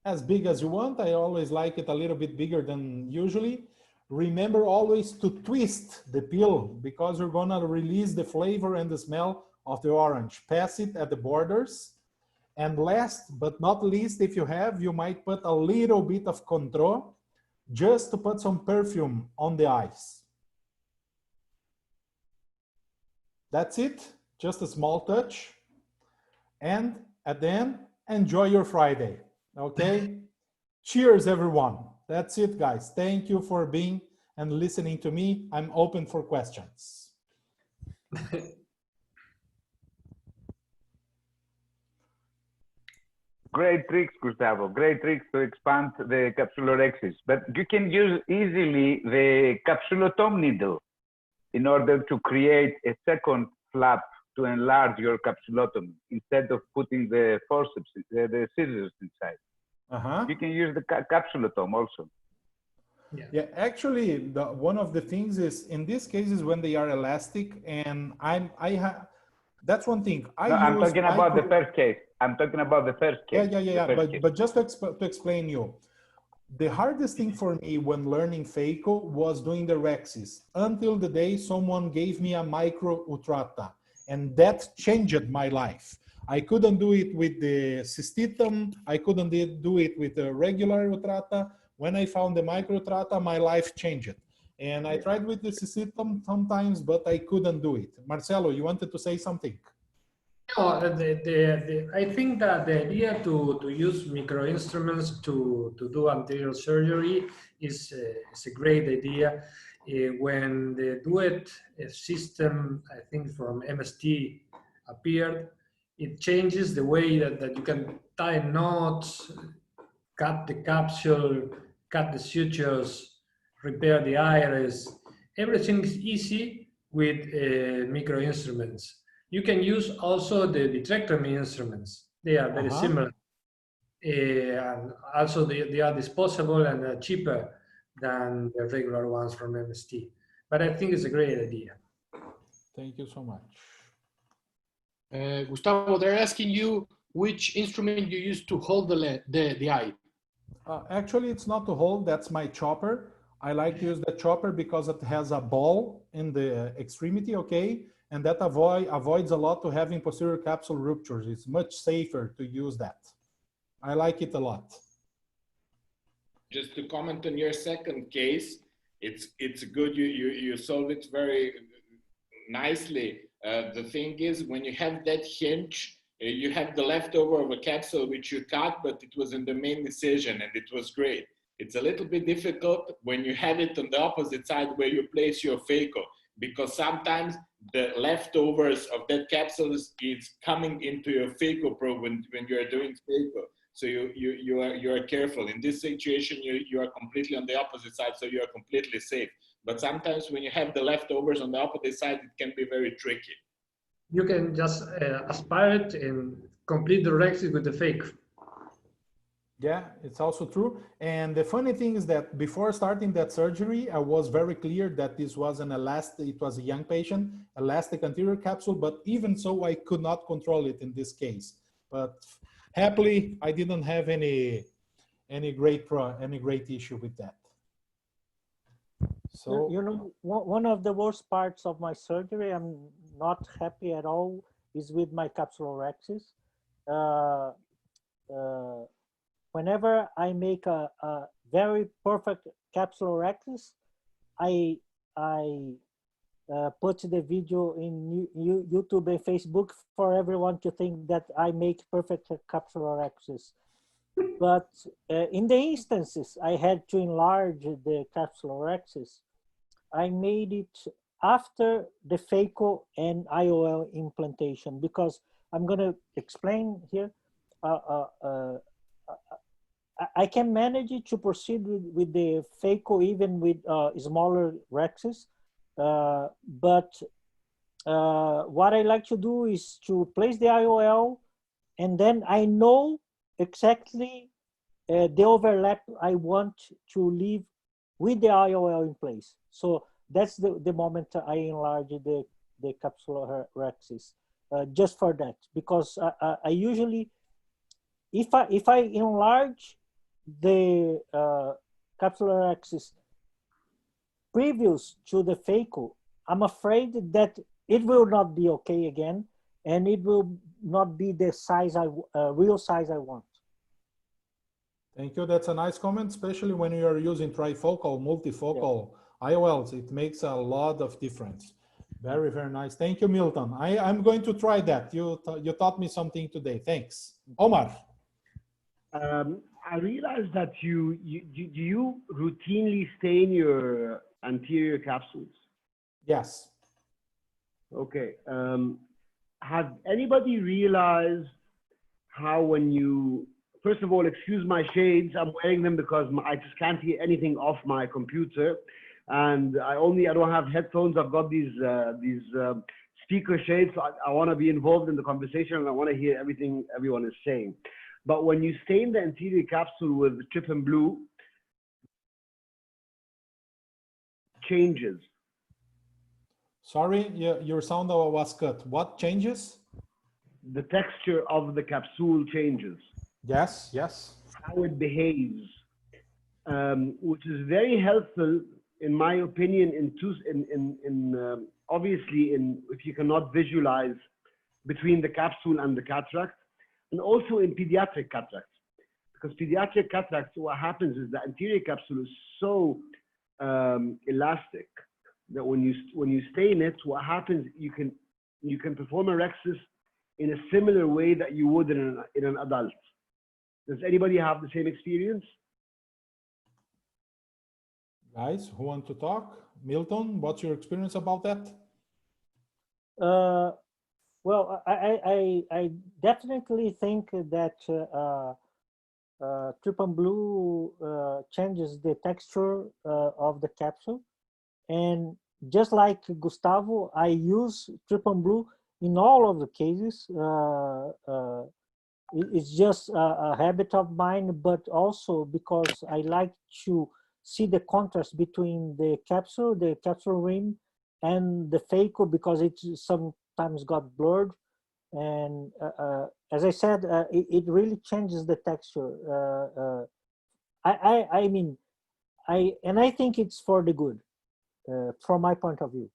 as big as you want. I always like it a little bit bigger than usually. Remember always to twist the peel because you're gonna release the flavor and the smell of the orange. Pass it at the borders. And last but not least, if you have, you might put a little bit of Contro just to put some perfume on the ice. That's it, just a small touch. And at the end, enjoy your Friday, okay? Cheers, everyone. That's it, guys. Thank you for being and listening to me. I'm open for questions. Great tricks, Gustavo. Great tricks to expand the capsulorhexis. But you can use easily the capsulotome needle in order to create a second flap to enlarge your capsulotomy instead of putting the forceps, the scissors inside. You can use the capsulotome also. Yeah, actually, one of the things is in these cases when they are elastic, and that's one thing. I'm talking about the first case. I'm talking about the first case. Yeah. But just to explain you, the hardest thing for me when learning phaco was doing the rhexis until the day someone gave me a micro utrata, and that changed my life. I couldn't do it with the cystitum. I couldn't do it with the regular utrata. When I found the micro utrata, my life changed. And I tried with the cystitum sometimes, but I couldn't do it. Marcelo, you wanted to say something? No, I think that the idea to use micro instruments to do anterior surgery is a great idea. When the duet system, I think from MST appeared, it changes the way that you can tie knots, cut the capsule, cut the sutures, repair the iris. Everything is easy with micro instruments. You can use also the vitrectomy instruments. They are very similar. And also they are disposable and cheaper than the regular ones from MST. But I think it's a great idea. Thank you so much. Gustavo, they're asking you which instrument you use to hold the eye. Actually, it's not to hold, that's my chopper. I like to use the chopper because it has a ball in the extremity, okay? And that avoids a lot to having posterior capsule ruptures. It's much safer to use that. I like it a lot. Just to comment on your second case, it's good you solve it very nicely. The thing is, when you have that hinge, you have the leftover of a capsule which you cut, but it was in the main incision and it was great. It's a little bit difficult when you have it on the opposite side where you place your phaco, because sometimes the leftovers of that capsule is coming into your phaco probe when you are doing phaco. So you are careful. In this situation, you are completely on the opposite side, so you are completely safe. But sometimes when you have the leftovers on the opposite side, it can be very tricky. You can just aspirate and complete the rexis with the fake. Yeah, it's also true. And the funny thing is that before starting that surgery, I was very clear that this was an elastic, it was a young patient, elastic anterior capsule, but even so, I could not control it in this case. But happily, I didn't have any great issue with that. So you know, one of the worst parts of my surgery, I'm not happy at all, is with my capsulorhexis. Whenever I make a very perfect capsulorhexis, I put the video in YouTube and Facebook for everyone to think that I make perfect capsulorhexis. But in the instances I had to enlarge the capsulorhexis, I made it after the phaco and IOL implantation, because I'm going to explain here. I can manage it to proceed with the phaco even with smaller rexes, but what I like to do is to place the IOL, and then I know exactly the overlap I want to leave with the IOL in place. So that's the moment I enlarge the capsulorhexis, just for that, because I usually, if I enlarge the capsulorhexis previous to the phaco, I'm afraid that it will not be okay again, and it will not be the size real size I want. thank you. That's a nice comment, especially when you are using trifocal, multifocal IOLs. It makes a lot of difference. Very, very nice. Thank you, Milton. I'm going to try that. You taught me something today. Thanks. Omar. I realized that you routinely stain your anterior capsules. Yes. Okay. Has anybody realized how when you, first of all, excuse my shades, I'm wearing them because I just can't hear anything off my computer, and I don't have headphones. I've got these speaker shades. So I want to be involved in the conversation, and I want to hear everything everyone is saying. But when you stain the anterior capsule with trypan blue, changes. Sorry, your sound was cut. What changes? The texture of the capsule changes. Yes, yes. How it behaves, which is very helpful, in my opinion, obviously if you cannot visualize between the capsule and the cataract, and also in pediatric cataracts. Because pediatric cataracts, what happens is the anterior capsule is so elastic that when you stain it, what happens, you can perform a rexis in a similar way that you would in an adult. Does anybody have the same experience? Guys, who want to talk? Milton, what's your experience about that? Well, I definitely think that Trypan Blue changes the texture of the capsule. And just like Gustavo, I use Trypan Blue in all of the cases. It's just a habit of mine, but also because I like to see the contrast between the capsule rim, and the phaco, because it sometimes got blurred. And as I said, it really changes the texture. I mean, I think it's for the good, from my point of view.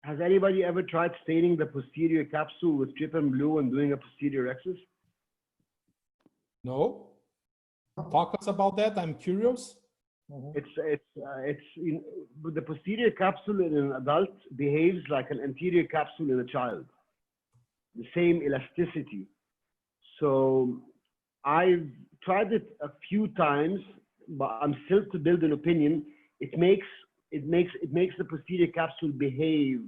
Has anybody ever tried staining the posterior capsule with Trypan Blue and doing a posterior rexus? No? Talk us about that, I'm curious. The posterior capsule in an adult behaves like an anterior capsule in a child. The same elasticity. So I've tried it a few times, but I'm still to build an opinion. It makes the posterior capsule behave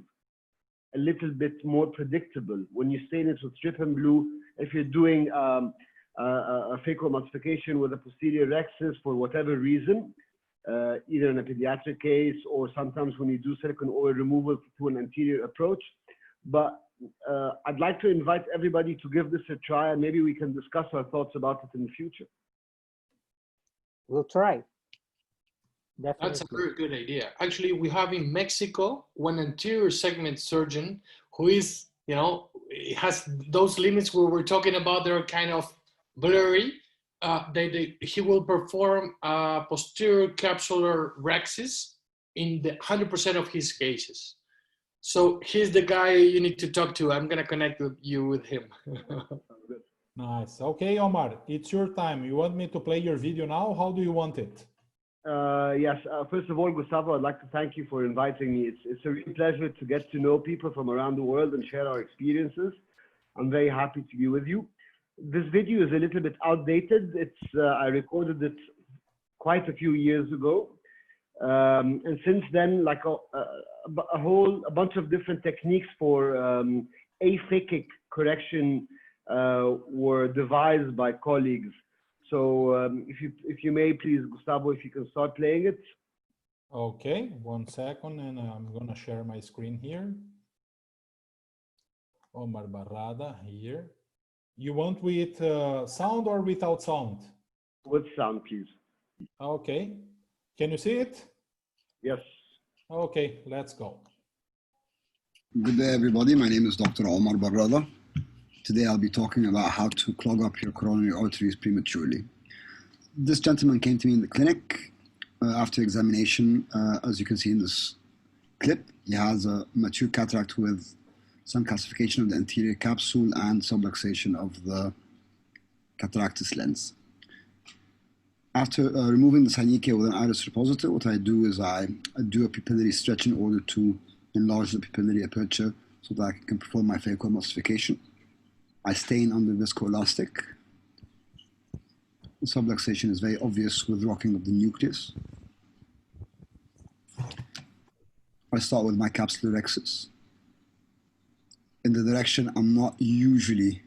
a little bit more predictable when you stain it with Trypan Blue. If you're doing a phacoemulsification with a posterior rexus for whatever reason, either in a pediatric case or sometimes when you do silicone oil removal through an anterior approach. But I'd like to invite everybody to give this a try, and maybe we can discuss our thoughts about it in the future. We'll try. Definitely. That's a very good idea. Actually, we have in Mexico one anterior segment surgeon who is, has those limits where we're talking about. They're kind of blurry. He will perform posterior capsular rexus in the 100% of his cases. So he's the guy you need to talk to. I'm going to connect you with him. Nice. Okay, Omar, it's your time. You want me to play your video now? How do you want it? Yes. First of all, Gustavo, I'd like to thank you for inviting me. It's a real pleasure to get to know people from around the world and share our experiences. I'm very happy to be with you. This video is a little bit outdated. I recorded it quite a few years ago. And since then, like a bunch of different techniques for aphakic correction were devised by colleagues. So if you may, please, Gustavo, if you can start playing it. Okay, 1 second, and I'm gonna share my screen here. Omar Barrada here. You want with sound or without sound? With sound, please. Okay. Can you see it? Yes. Okay, let's go. Good day, everybody. My name is Dr. Omar Barrada. Today I'll be talking about how to clog up your coronary arteries prematurely. This gentleman came to me in the clinic after examination. As you can see in this clip, he has a mature cataract with some calcification of the anterior capsule and subluxation of the cataractus lens. After removing the synechia with an iris repositor, what I do is I do a pupillary stretch in order to enlarge the pupillary aperture so that I can perform my phacoemulsification. I stain under viscoelastic. The subluxation is very obvious with rocking of the nucleus. I start with my capsular rexus in the direction I'm not usually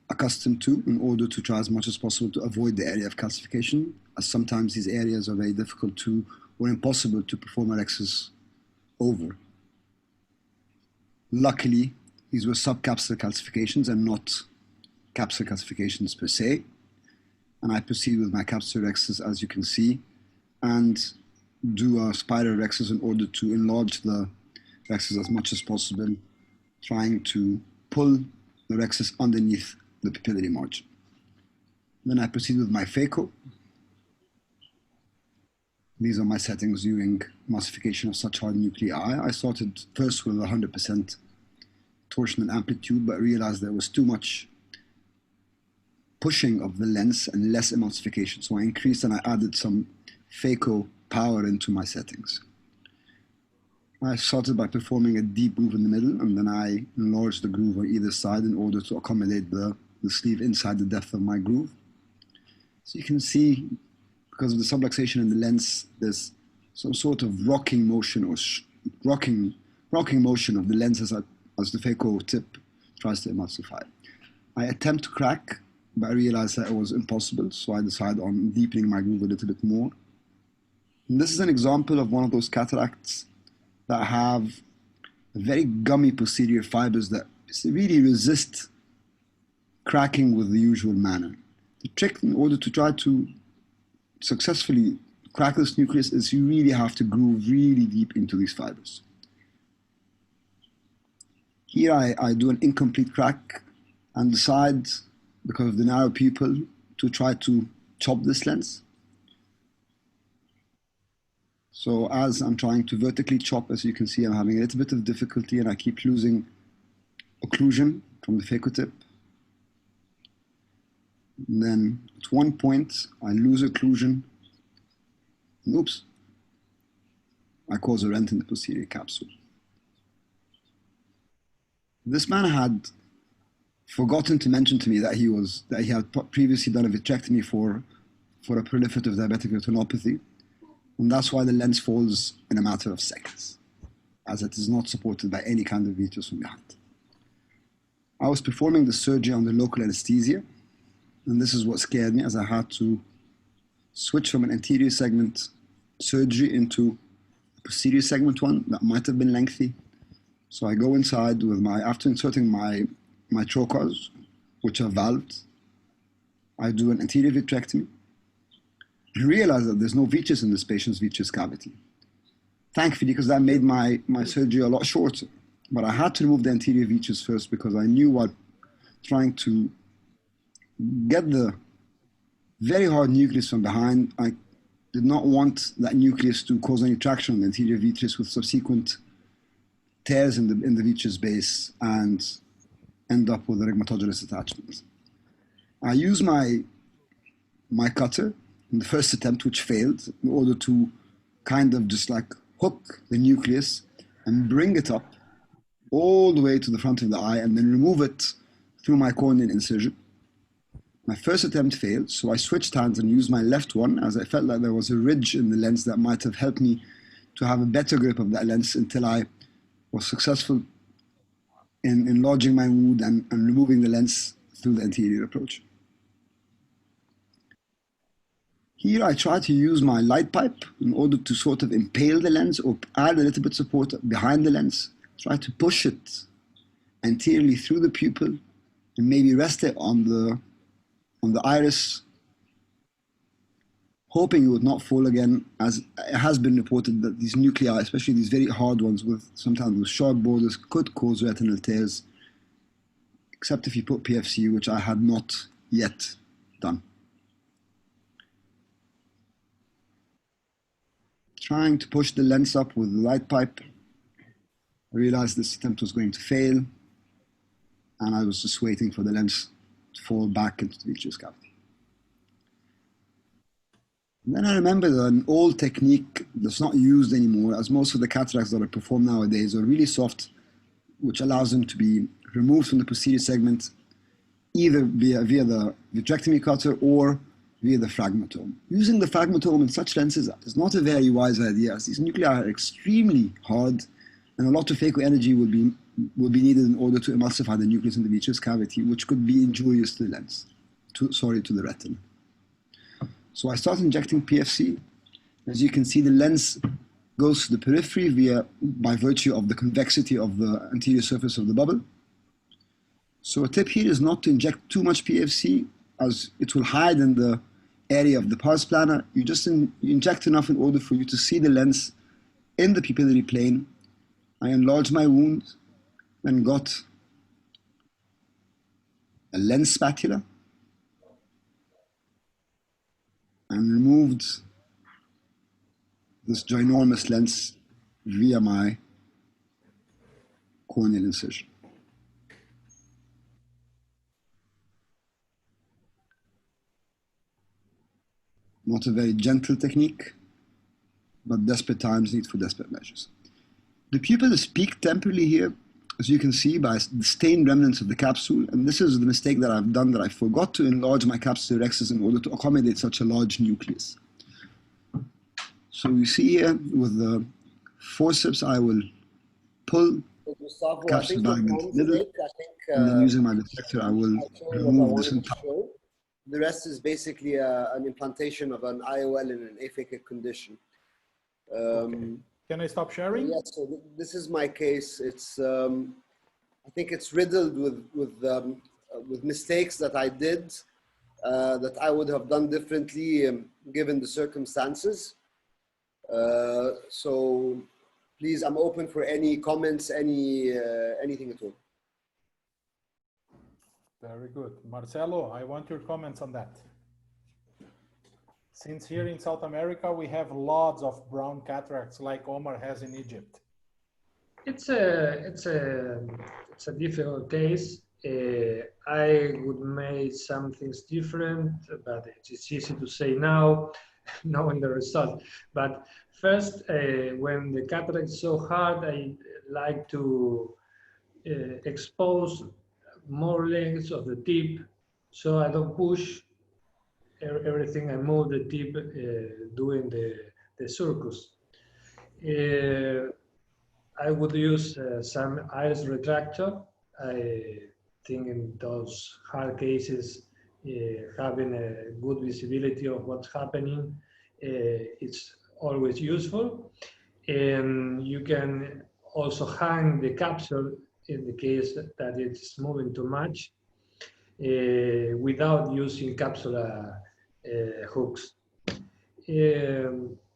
accustomed to, in order to try as much as possible to avoid the area of calcification, as sometimes these areas are very difficult to or impossible to perform a rexus over. Luckily, these were subcapsular calcifications and not capsular calcifications per se. And I proceed with my capsular rexus, as you can see, and do a spiral rexus in order to enlarge the rexus as much as possible, trying to pull the rexus underneath the pupillary margin. Then I proceed with my phaco. These are my settings during emulsification of such hard nuclei. I started first with 100% torsional amplitude, but realized there was too much pushing of the lens and less emulsification. So I increased and I added some phaco power into my settings. I started by performing a deep groove in the middle, and then I enlarged the groove on either side in order to accommodate the sleeve inside the depth of my groove. So you can see, because of the subluxation in the lens, there's some sort of rocking motion or rocking motion of the lens as the phaco tip tries to emulsify. I attempt to crack, but I realized that it was impossible, so I decided on deepening my groove a little bit more. And this is an example of one of those cataracts that have very gummy posterior fibers that really resist cracking with the usual manner. The trick in order to try to successfully crack this nucleus is you really have to groove really deep into these fibers. Here I do an incomplete crack and decide, because of the narrow pupil, to try to chop this lens. So as I'm trying to vertically chop, as you can see, I'm having a little bit of difficulty and I keep losing occlusion from the phaco tip. And then at one point, I lose occlusion. And oops, I cause a rent in the posterior capsule. This man had forgotten to mention to me that he had previously done a vitrectomy for a proliferative diabetic retinopathy. And that's why the lens falls in a matter of seconds, as it is not supported by any kind of vitreous from behind. I was performing the surgery under local anesthesia, and this is what scared me, as I had to switch from an anterior segment surgery into a posterior segment one that might have been lengthy. So I go inside with after inserting my trocars, which are valved, I do an anterior vitrectomy. I realize that there's no vitreous in this patient's vitreous cavity. Thankfully, because that made my surgery a lot shorter. But I had to remove the anterior vitreous first because I knew while trying to get the very hard nucleus from behind, I did not want that nucleus to cause any traction on the anterior vitreous with subsequent tears in the vitreous base and end up with a rhegmatogenous attachment. I use my cutter in the first attempt, which failed, in order to kind of just like hook the nucleus and bring it up all the way to the front of the eye and then remove it through my corneal incision. My first attempt failed, so I switched hands and used my left one, as I felt like there was a ridge in the lens that might have helped me to have a better grip of that lens until I was successful in enlarging my wound and removing the lens through the anterior approach. Here I try to use my light pipe in order to sort of impale the lens or add a little bit of support behind the lens. Try to push it anteriorly through the pupil and maybe rest it on the iris, hoping it would not fall again, as it has been reported that these nuclei, especially these very hard ones sometimes with sharp borders, could cause retinal tears, except if you put PFC, which I had not yet done. Trying to push the lens up with the light pipe, I realized this attempt was going to fail, and I was just waiting for the lens to fall back into the vitreous cavity. And then I remembered an old technique that's not used anymore, as most of the cataracts that are performed nowadays are really soft, which allows them to be removed from the posterior segment either via the vitrectomy cutter or via the phragmatome. Using the phragmatome in such lenses is not a very wise idea, as these nuclei are extremely hard and a lot of phaco energy will be needed in order to emulsify the nucleus in the vitreous cavity, which could be injurious to the lens, to the retina. So I start injecting PFC. As you can see, the lens goes to the periphery by virtue of the convexity of the anterior surface of the bubble. So a tip here is not to inject too much PFC, as it will hide in the area of the pars plana. You just inject enough in order for you to see the lens in the pupillary plane. I enlarged my wound and got a lens spatula and removed this ginormous lens via my corneal incision. Not a very gentle technique, but desperate times need for desperate measures. The pupil is peaked temporally here, as you can see, by the stained remnants of the capsule. And this is the mistake that I've done, that I forgot to enlarge my capsule rexus in order to accommodate such a large nucleus. So you see here, with the forceps, I will pull Gustavo, I capsule think bag your into the middle, mistake, I think, and then using my detector, I will I showed what I remove this wanted to entire. show. The rest is basically an implantation of an IOL in an aphakic condition. Okay. Can I stop sharing? Yes, so this is my case. It's I think it's riddled with mistakes that I did, that I would have done differently given the circumstances. So please, I'm open for any comments, anything at all. Very good. Marcelo, I want your comments on that. Since here in South America, we have lots of brown cataracts like Omar has in Egypt. It's a difficult case. I would make some things different, but it's easy to say now, knowing the result. But first, when the cataract is so hard, I like to expose more lengths of the tip, so I don't push everything. I move the tip doing the circus. I would use some iris retractor. I think in those hard cases, having a good visibility of what's happening, it's always useful. And you can also hang the capsule in the case that it's moving too much without using capsular hooks.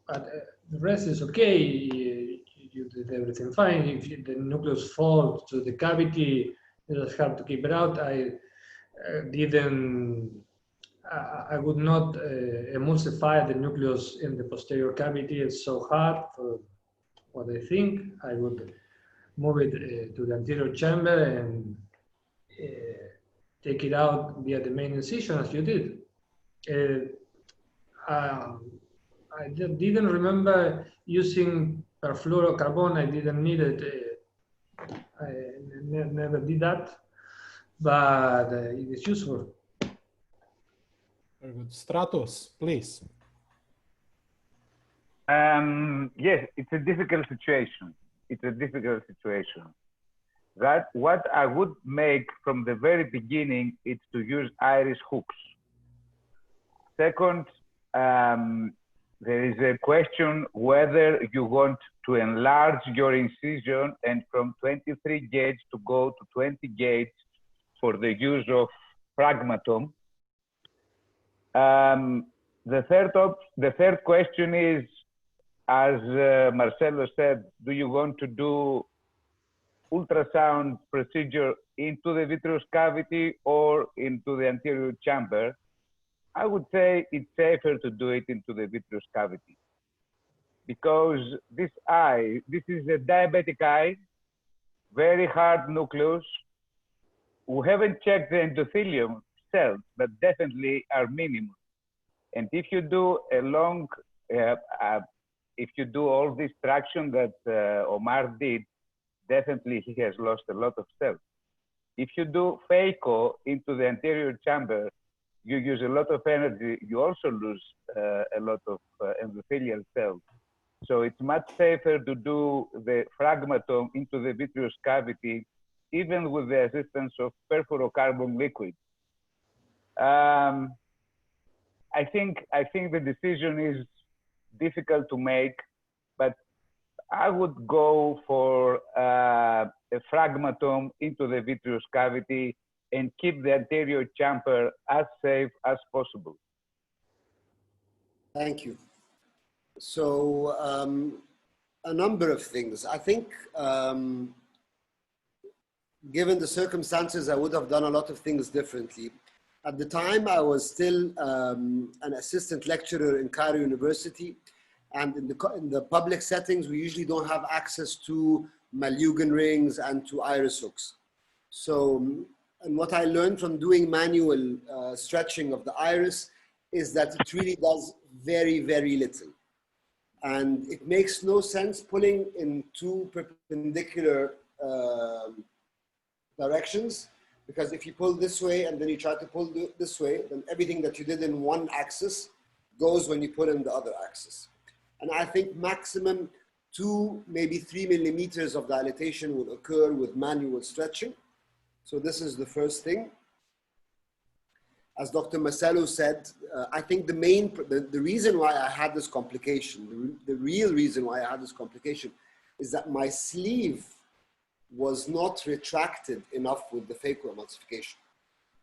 But the rest is okay. You did everything fine. If the nucleus falls to the cavity, you just have to keep it out. I would not emulsify the nucleus in the posterior cavity. It's so hard for what I think. I would move it to the anterior chamber and take it out via the main incision, as you did. I didn't remember using perfluorocarbon. I didn't need it. I never did that, but it is useful. Very good. Stratos, please. Yes, it's a difficult situation. It's a difficult situation. That what I would make from the very beginning is to use iris hooks. Second, there is a question whether you want to enlarge your incision and from 23 gauge to go to 20 gauge for the use of pragmatome. The third question is, as Marcelo said, do you want to do ultrasound procedure into the vitreous cavity or into the anterior chamber? I would say it's safer to do it into the vitreous cavity, because this is a diabetic eye, very hard nucleus. We haven't checked the endothelium cells, but definitely are minimum. And if you do a long, if you do all this traction that Omar did, definitely he has lost a lot of cells. If you do phaco into the anterior chamber, you use a lot of energy, you also lose a lot of endothelial cells. So it's much safer to do the fragmatome into the vitreous cavity, even with the assistance of perfluorocarbon liquid. I think the decision is difficult to make, but I would go for a fragmatome into the vitreous cavity and keep the anterior chamber as safe as possible. Thank you. So a number of things. I think given the circumstances, I would have done a lot of things differently. At the time, I was still an assistant lecturer in Cairo University. And in the public settings, we usually don't have access to Malugin rings and to iris hooks. So, and what I learned from doing manual stretching of the iris is that it really does very, very little. And it makes no sense pulling in two perpendicular directions, because if you pull this way and then you try to pull this way, then everything that you did in one axis goes when you pull in the other axis. And I think maximum 2, maybe 3 millimeters of dilatation will occur with manual stretching. So this is the first thing. As Dr. Marcelo said, I think the reason why I had this complication, the real reason why I had this complication, is that my sleeve was not retracted enough with the phacoemulsification.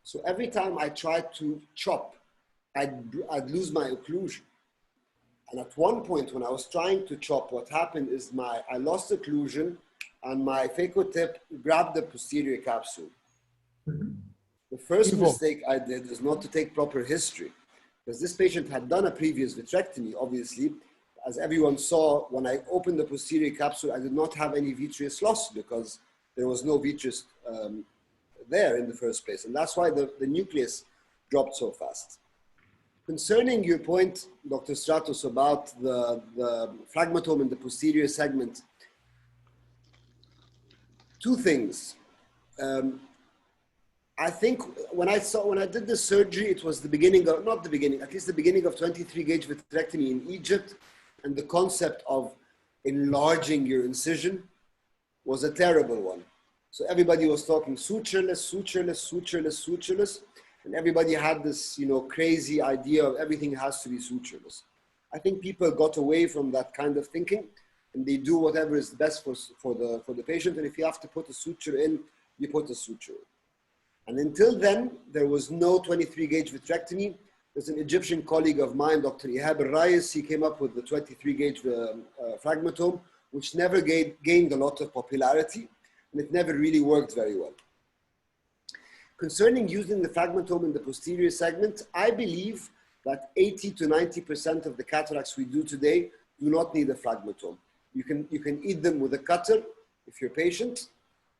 So every time I tried to chop, I'd lose my occlusion. And at one point when I was trying to chop, what happened is I lost occlusion and my phaco tip grabbed the posterior capsule. Mm-hmm. The first mistake I did is not to take proper history, because this patient had done a previous vitrectomy, obviously. As everyone saw, when I opened the posterior capsule, I did not have any vitreous loss because there was no vitreous there in the first place. And that's why the nucleus dropped so fast. Concerning your point, Dr. Stratos, about the phragmatome in the posterior segment, two things. I think when I did the surgery, it was the beginning of, not the beginning, at least the beginning of 23 gauge vitrectomy in Egypt. And the concept of enlarging your incision was a terrible one. So everybody was talking sutureless, sutureless, sutureless, sutureless. And everybody had this, crazy idea of everything has to be sutureless. I think people got away from that kind of thinking, and they do whatever is best for the patient. And if you have to put a suture in, you put a suture in. And until then, there was no 23 gauge vitrectomy. There's an Egyptian colleague of mine, Dr. Ihab al-Rayes. He came up with the 23 gauge phragmatome, which never gained a lot of popularity, and it never really worked very well. Concerning using the phragmatome in the posterior segment, I believe that 80 to 90% of the cataracts we do today do not need a phragmatome. You can eat them with a cutter if you're patient,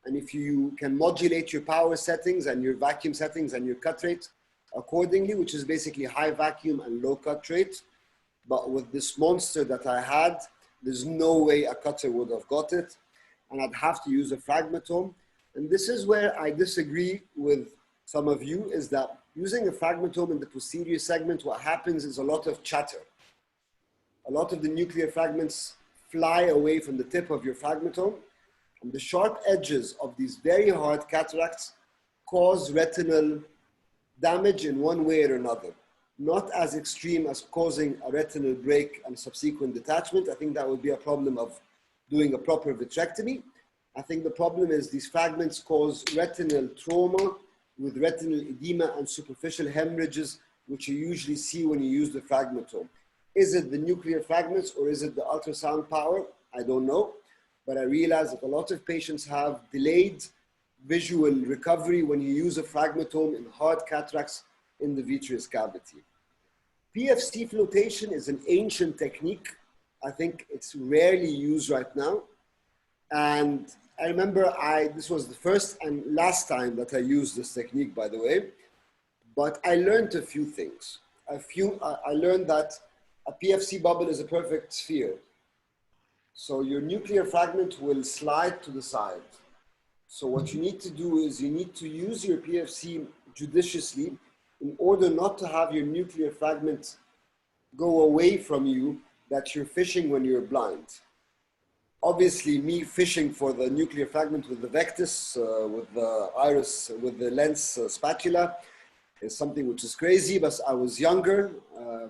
and if you can modulate your power settings and your vacuum settings and your cut rate accordingly, which is basically high vacuum and low cut rate. But with this monster that I had, there's no way a cutter would have got it, and I'd have to use a phragmatome. And this is where I disagree with some of you, is that using a phragmatome in the posterior segment, what happens is a lot of chatter. A lot of the nuclear fragments fly away from the tip of your phragmatome, and the sharp edges of these very hard cataracts cause retinal damage in one way or another. Not as extreme as causing a retinal break and subsequent detachment. I think that would be a problem of doing a proper vitrectomy. I think the problem is these fragments cause retinal trauma with retinal edema and superficial hemorrhages, which you usually see when you use the phragmatome. Is it the nuclear fragments or is it the ultrasound power? I don't know, but I realize that a lot of patients have delayed visual recovery when you use a phragmatome in hard cataracts in the vitreous cavity. PFC flotation is an ancient technique. I think it's rarely used right now. And I remember this was the first and last time that I used this technique, by the way, but I learned a few things. I learned that a PFC bubble is a perfect sphere. So your nuclear fragment will slide to the side. So what you need to do is you need to use your PFC judiciously in order not to have your nuclear fragment go away from you that you're fishing when you're blind. Obviously, me fishing for the nuclear fragment with the Vectis, with the iris, with the lens spatula is something which is crazy, but I was younger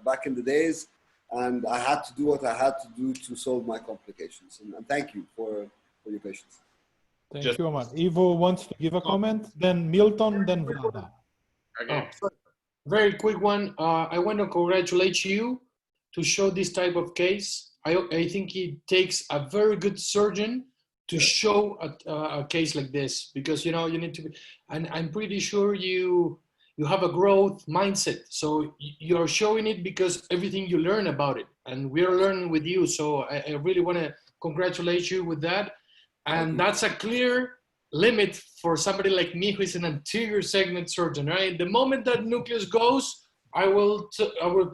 back in the days, and I had to do what I had to do to solve my complications. And thank you for your patience. Thank you, Omar. Ivo wants to give a comment, then Milton, then Vlada. Okay. Very quick one. I want to congratulate you to show this type of case. I think it takes a very good surgeon to show a case like this, because you need to be, and I'm pretty sure you have a growth mindset. So you're showing it because everything you learn about it, and we're learning with you. So I really want to congratulate you with that. And that's a clear limit for somebody like me who is an anterior segment surgeon, right? The moment that nucleus goes, I will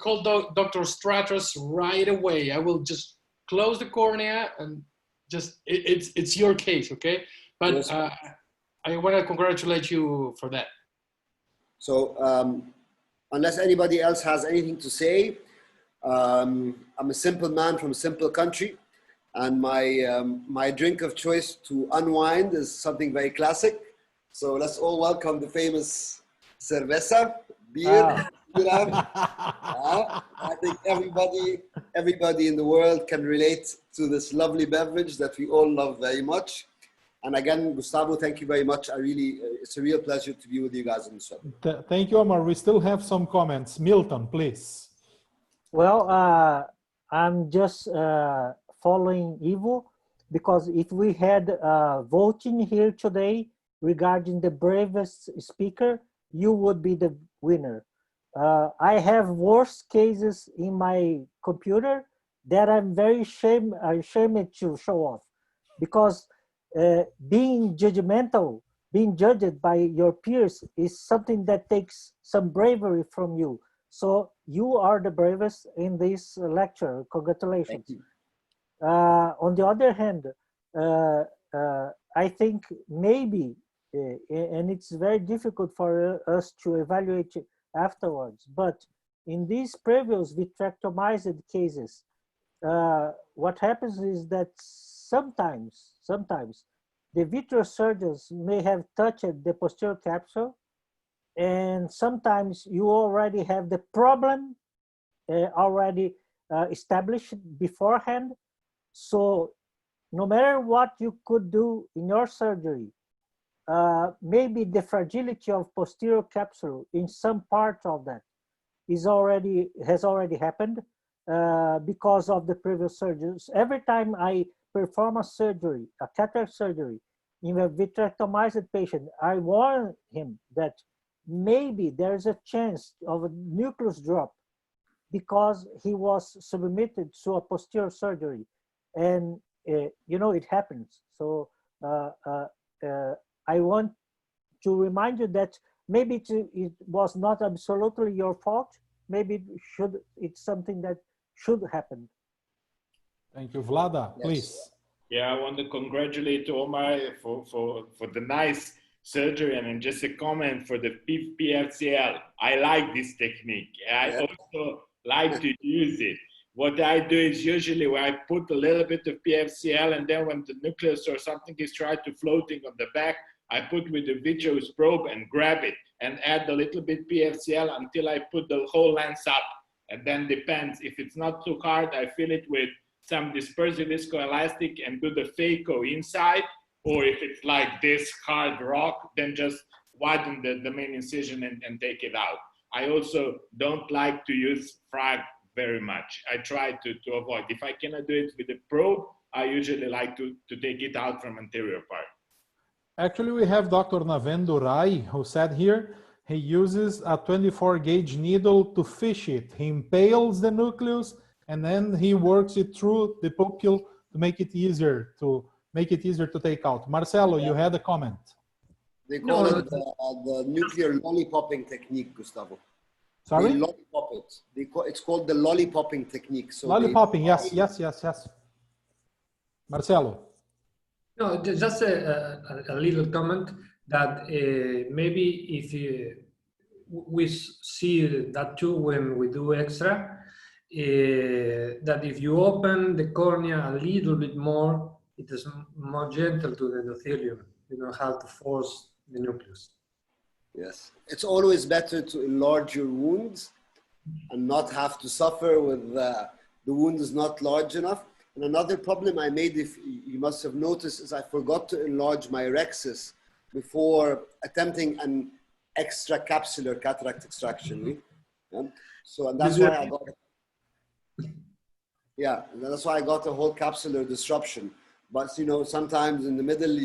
call Dr. Stratos right away. I will just close the cornea and just, it's your case, okay? But Yes. I want to congratulate you for that. So unless anybody else has anything to say, I'm a simple man from a simple country, and my drink of choice to unwind is something very classic. So let's all welcome the famous cerveza, beer. I think everybody in the world can relate to this lovely beverage that we all love very much. And again, Gustavo, thank you very much. It's a real pleasure to be with you guys in the show. Thank you, Omar. We still have some comments. Milton, please. Well, I'm just following Ivo, because if we had voting here today regarding the bravest speaker, you would be the winner. I have worse cases in my computer that I'm very ashamed to show off, because being judgmental, being judged by your peers is something that takes some bravery from you. So you are the bravest in this lecture. Congratulations. On the other hand, I think maybe, and it's very difficult for us to evaluate afterwards, but in these previous vitrectomized cases, what happens is that sometimes the vitreous surgeons may have touched the posterior capsule, and sometimes you already have the problem already established beforehand. So no matter what you could do in your surgery, maybe the fragility of posterior capsule in some part of that has already happened because of the previous surgeons. Every time I perform a surgery, a cataract surgery, in a vitrectomized patient, I warn him that maybe there's a chance of a nucleus drop because he was submitted to a posterior surgery, and you know, it happens. So I want to remind you that maybe it was not absolutely your fault. Maybe it's something that should happen. Thank you. Vlada, Yes. please. Yeah, I want to congratulate Omar for the nice surgery, and just a comment for the PFCL. I like this technique. I also like to use it. What I do is usually where I put a little bit of PFCL, and then when the nucleus or something is tried to floating on the back, I put with the vitreous probe and grab it and add a little bit PFCL until I put the whole lens up. And then depends, if it's not too hard, I fill it with some dispersive viscoelastic and do the phaco inside, or if it's like this hard rock, then just widen the main incision and take it out. I also don't like to use frag very much. I try to avoid. If I cannot do it with a probe, I usually like to take it out from anterior part. Actually, we have Dr. Navendo Rai, who said here, he uses a 24 gauge needle to fish it. He impales the nucleus, and then he works it through the pupil to make it easier to take out. Marcelo, you had a comment. They call it the nuclear lollipopping technique, Gustavo. Sorry? They lollipop it. It's called the lollipopping technique. So Lollipopping, yes. Marcelo. No, just a little comment that maybe if we see that too when we do extra, that if you open the cornea a little bit more, it is more gentle to the endothelium. You don't have to force the nucleus. Yes, it's always better to enlarge your wounds and not have to suffer with the wound is not large enough. And another problem I made, if you must have noticed, is I forgot to enlarge my rhexis before attempting an extra capsular cataract extraction. Yeah? So, and that's why I got, yeah, that's why I got a whole capsular disruption. But you know, sometimes in the middle,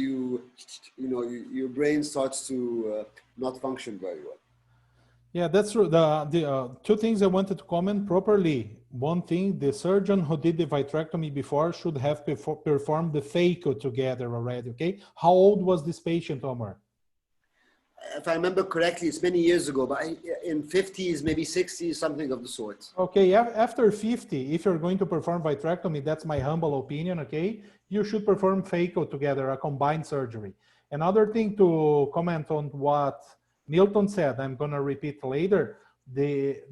your brain starts to not function very well. Yeah, that's true. The two things I wanted to comment properly. One thing, the surgeon who did the vitrectomy before should have performed the phaco together already, okay? How old was this patient, Omar? if I remember correctly, it's many years ago, but in 50s, maybe 60s, something of the sort. Okay, after 50, if you're going to perform vitrectomy, that's my humble opinion, okay? You should perform phaco together, a combined surgery. Another thing to comment on what Milton said, I'm gonna repeat later, the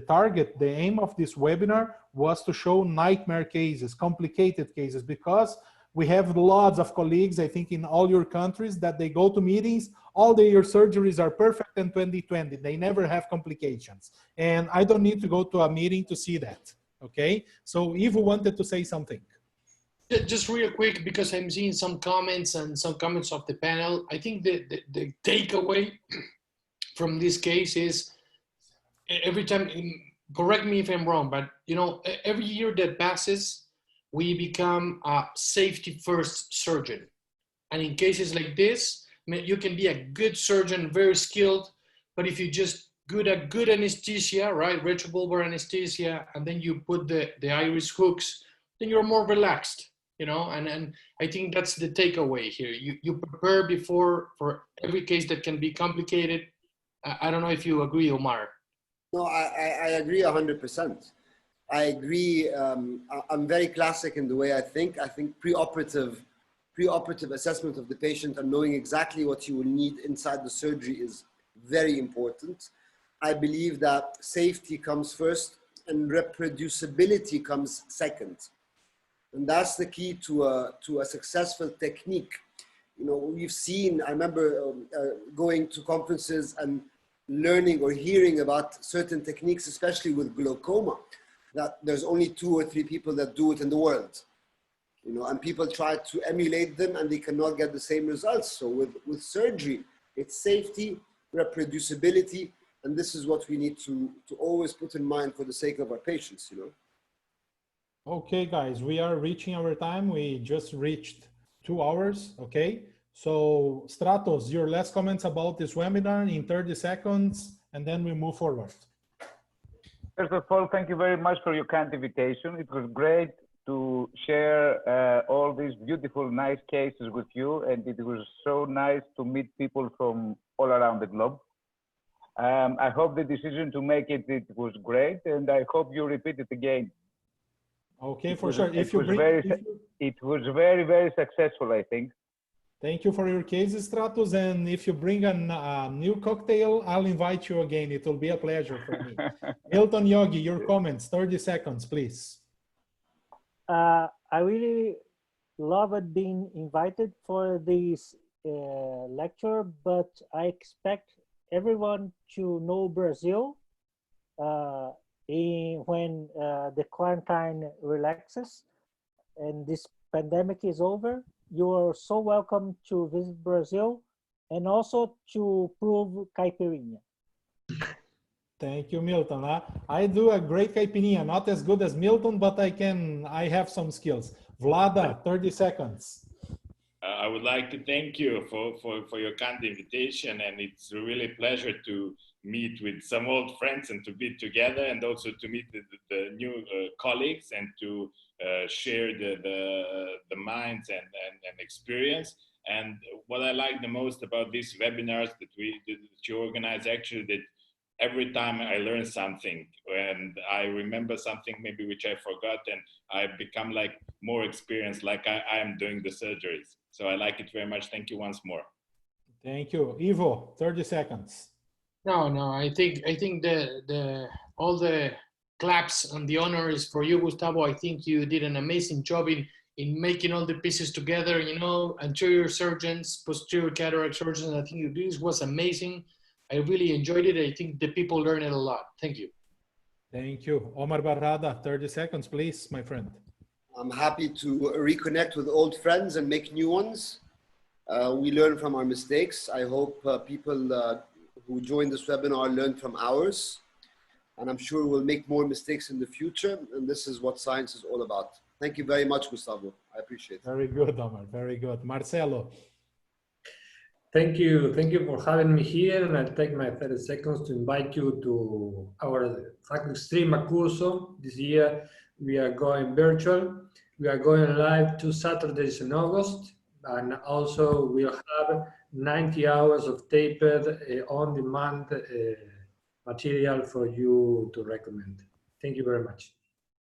target, the aim of this webinar was to show nightmare cases, complicated cases, because we have lots of colleagues, I think in all your countries, that they go to meetings, all their surgeries are perfect in 2020. They never have complications. And I don't need to go to a meeting to see that, okay? So Ivo wanted to say something. Just real quick, because I'm seeing some comments and some comments of the panel. I think the takeaway from this case is every time, correct me if I'm wrong, but you know, every year that passes, we become a safety first surgeon. And in cases like this, you can be a good surgeon, very skilled, but if you just good anesthesia, right, retrobulbar anesthesia, and then you put the iris hooks, then you're more relaxed, you know, and I think that's the takeaway here. You prepare before for every case that can be complicated. I don't know if you agree, Omar. No, I agree 100%. I agree. I'm very classic in the way I think. I think preoperative assessment of the patient and knowing exactly what you will need inside the surgery is very important. I believe that safety comes first and reproducibility comes second. And that's the key to a successful technique. You know, we've seen, I remember going to conferences and learning or hearing about certain techniques, especially with glaucoma, that there's only 2 or 3 people that do it in the world. You know, and people try to emulate them and they cannot get the same results. So with surgery, it's safety, reproducibility, and this is what we need to always put in mind for the sake of our patients, you know. Okay, guys, we are reaching our time. We just reached 2 hours, okay? So Stratos, your last comments about this webinar in 30 seconds, and then we move forward. First of all, thank you very much for your kind invitation. It was great to share all these beautiful, nice cases with you. And it was so nice to meet people from all around the globe. I hope the decision to make it was great. And I hope you repeat it again. Okay, for sure. It was very, very successful, I think. Thank you for your cases, Stratos. And if you bring a new cocktail, I'll invite you again. It will be a pleasure for me. Milton Yogi, your comments, 30 seconds, please. I really loved being invited for this lecture, but I expect everyone to know Brazil when the quarantine relaxes and this pandemic is over. You are so welcome to visit Brazil and also to prove caipirinha. Thank you, Milton. I do a great caipirinha, not as good as Milton, but I have some skills. Vlada, 30 seconds. I would like to thank you for your kind invitation, and it's a really pleasure to meet with some old friends and to be together, and also to meet the new colleagues and to share the minds and experience. And what I like the most about these webinars that you organize, actually, that every time I learn something and I remember something maybe which I forgot, and I become like more experienced, like I am doing the surgeries. So I like it very much. Thank you once more. Thank you. Ivo, 30 seconds. No, I think all the claps and the honor is for you, Gustavo. I think you did an amazing job in making all the pieces together, you know, anterior surgeons, posterior cataract surgeons. I think this was amazing. I really enjoyed it. I think the people learned it a lot. Thank you. Thank you. Omar Barrada, 30 seconds, please, my friend. I'm happy to reconnect with old friends and make new ones. We learn from our mistakes. I hope people who join this webinar learn from ours. And I'm sure we'll make more mistakes in the future. And this is what science is all about. Thank you very much, Gustavo. I appreciate it. Very good, Omar. Very good. Marcelo. Thank you for having me here, and I'll take my 30 seconds to invite you to our Extrema Curso. This year we are going virtual. We are going live 2 Saturdays in August, And also we'll have 90 hours of taped on-demand material for you to recommend. Thank you very much.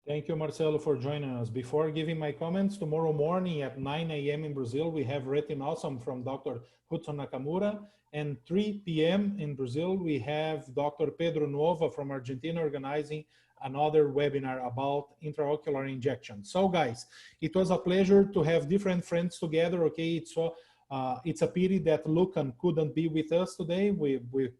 Thank you, Marcelo, for joining us. Before giving my comments, tomorrow morning at 9 a.m. in Brazil, we have Written Awesome from Dr. Hudson Nakamura. And 3 p.m. in Brazil, we have Dr. Pedro Nova from Argentina organizing another webinar about intraocular injection. So guys, it was a pleasure to have different friends together, okay? It's a pity that Lucan couldn't be with us today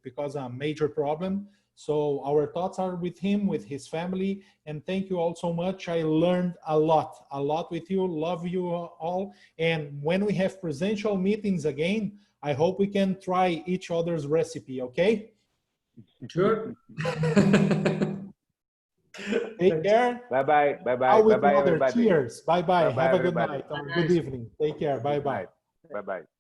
because of a major problem. So our thoughts are with him, with his family, and thank you all so much. I learned a lot with you, love you all. And when we have presential meetings again, I hope we can try each other's recipe, okay? Sure. Take care. Bye-bye, bye-bye, Out with bye-bye, brother. everybody. Cheers. Bye-bye. Bye-bye, Have a good everybody. night or good evening. Take care. Bye-bye. Bye-bye.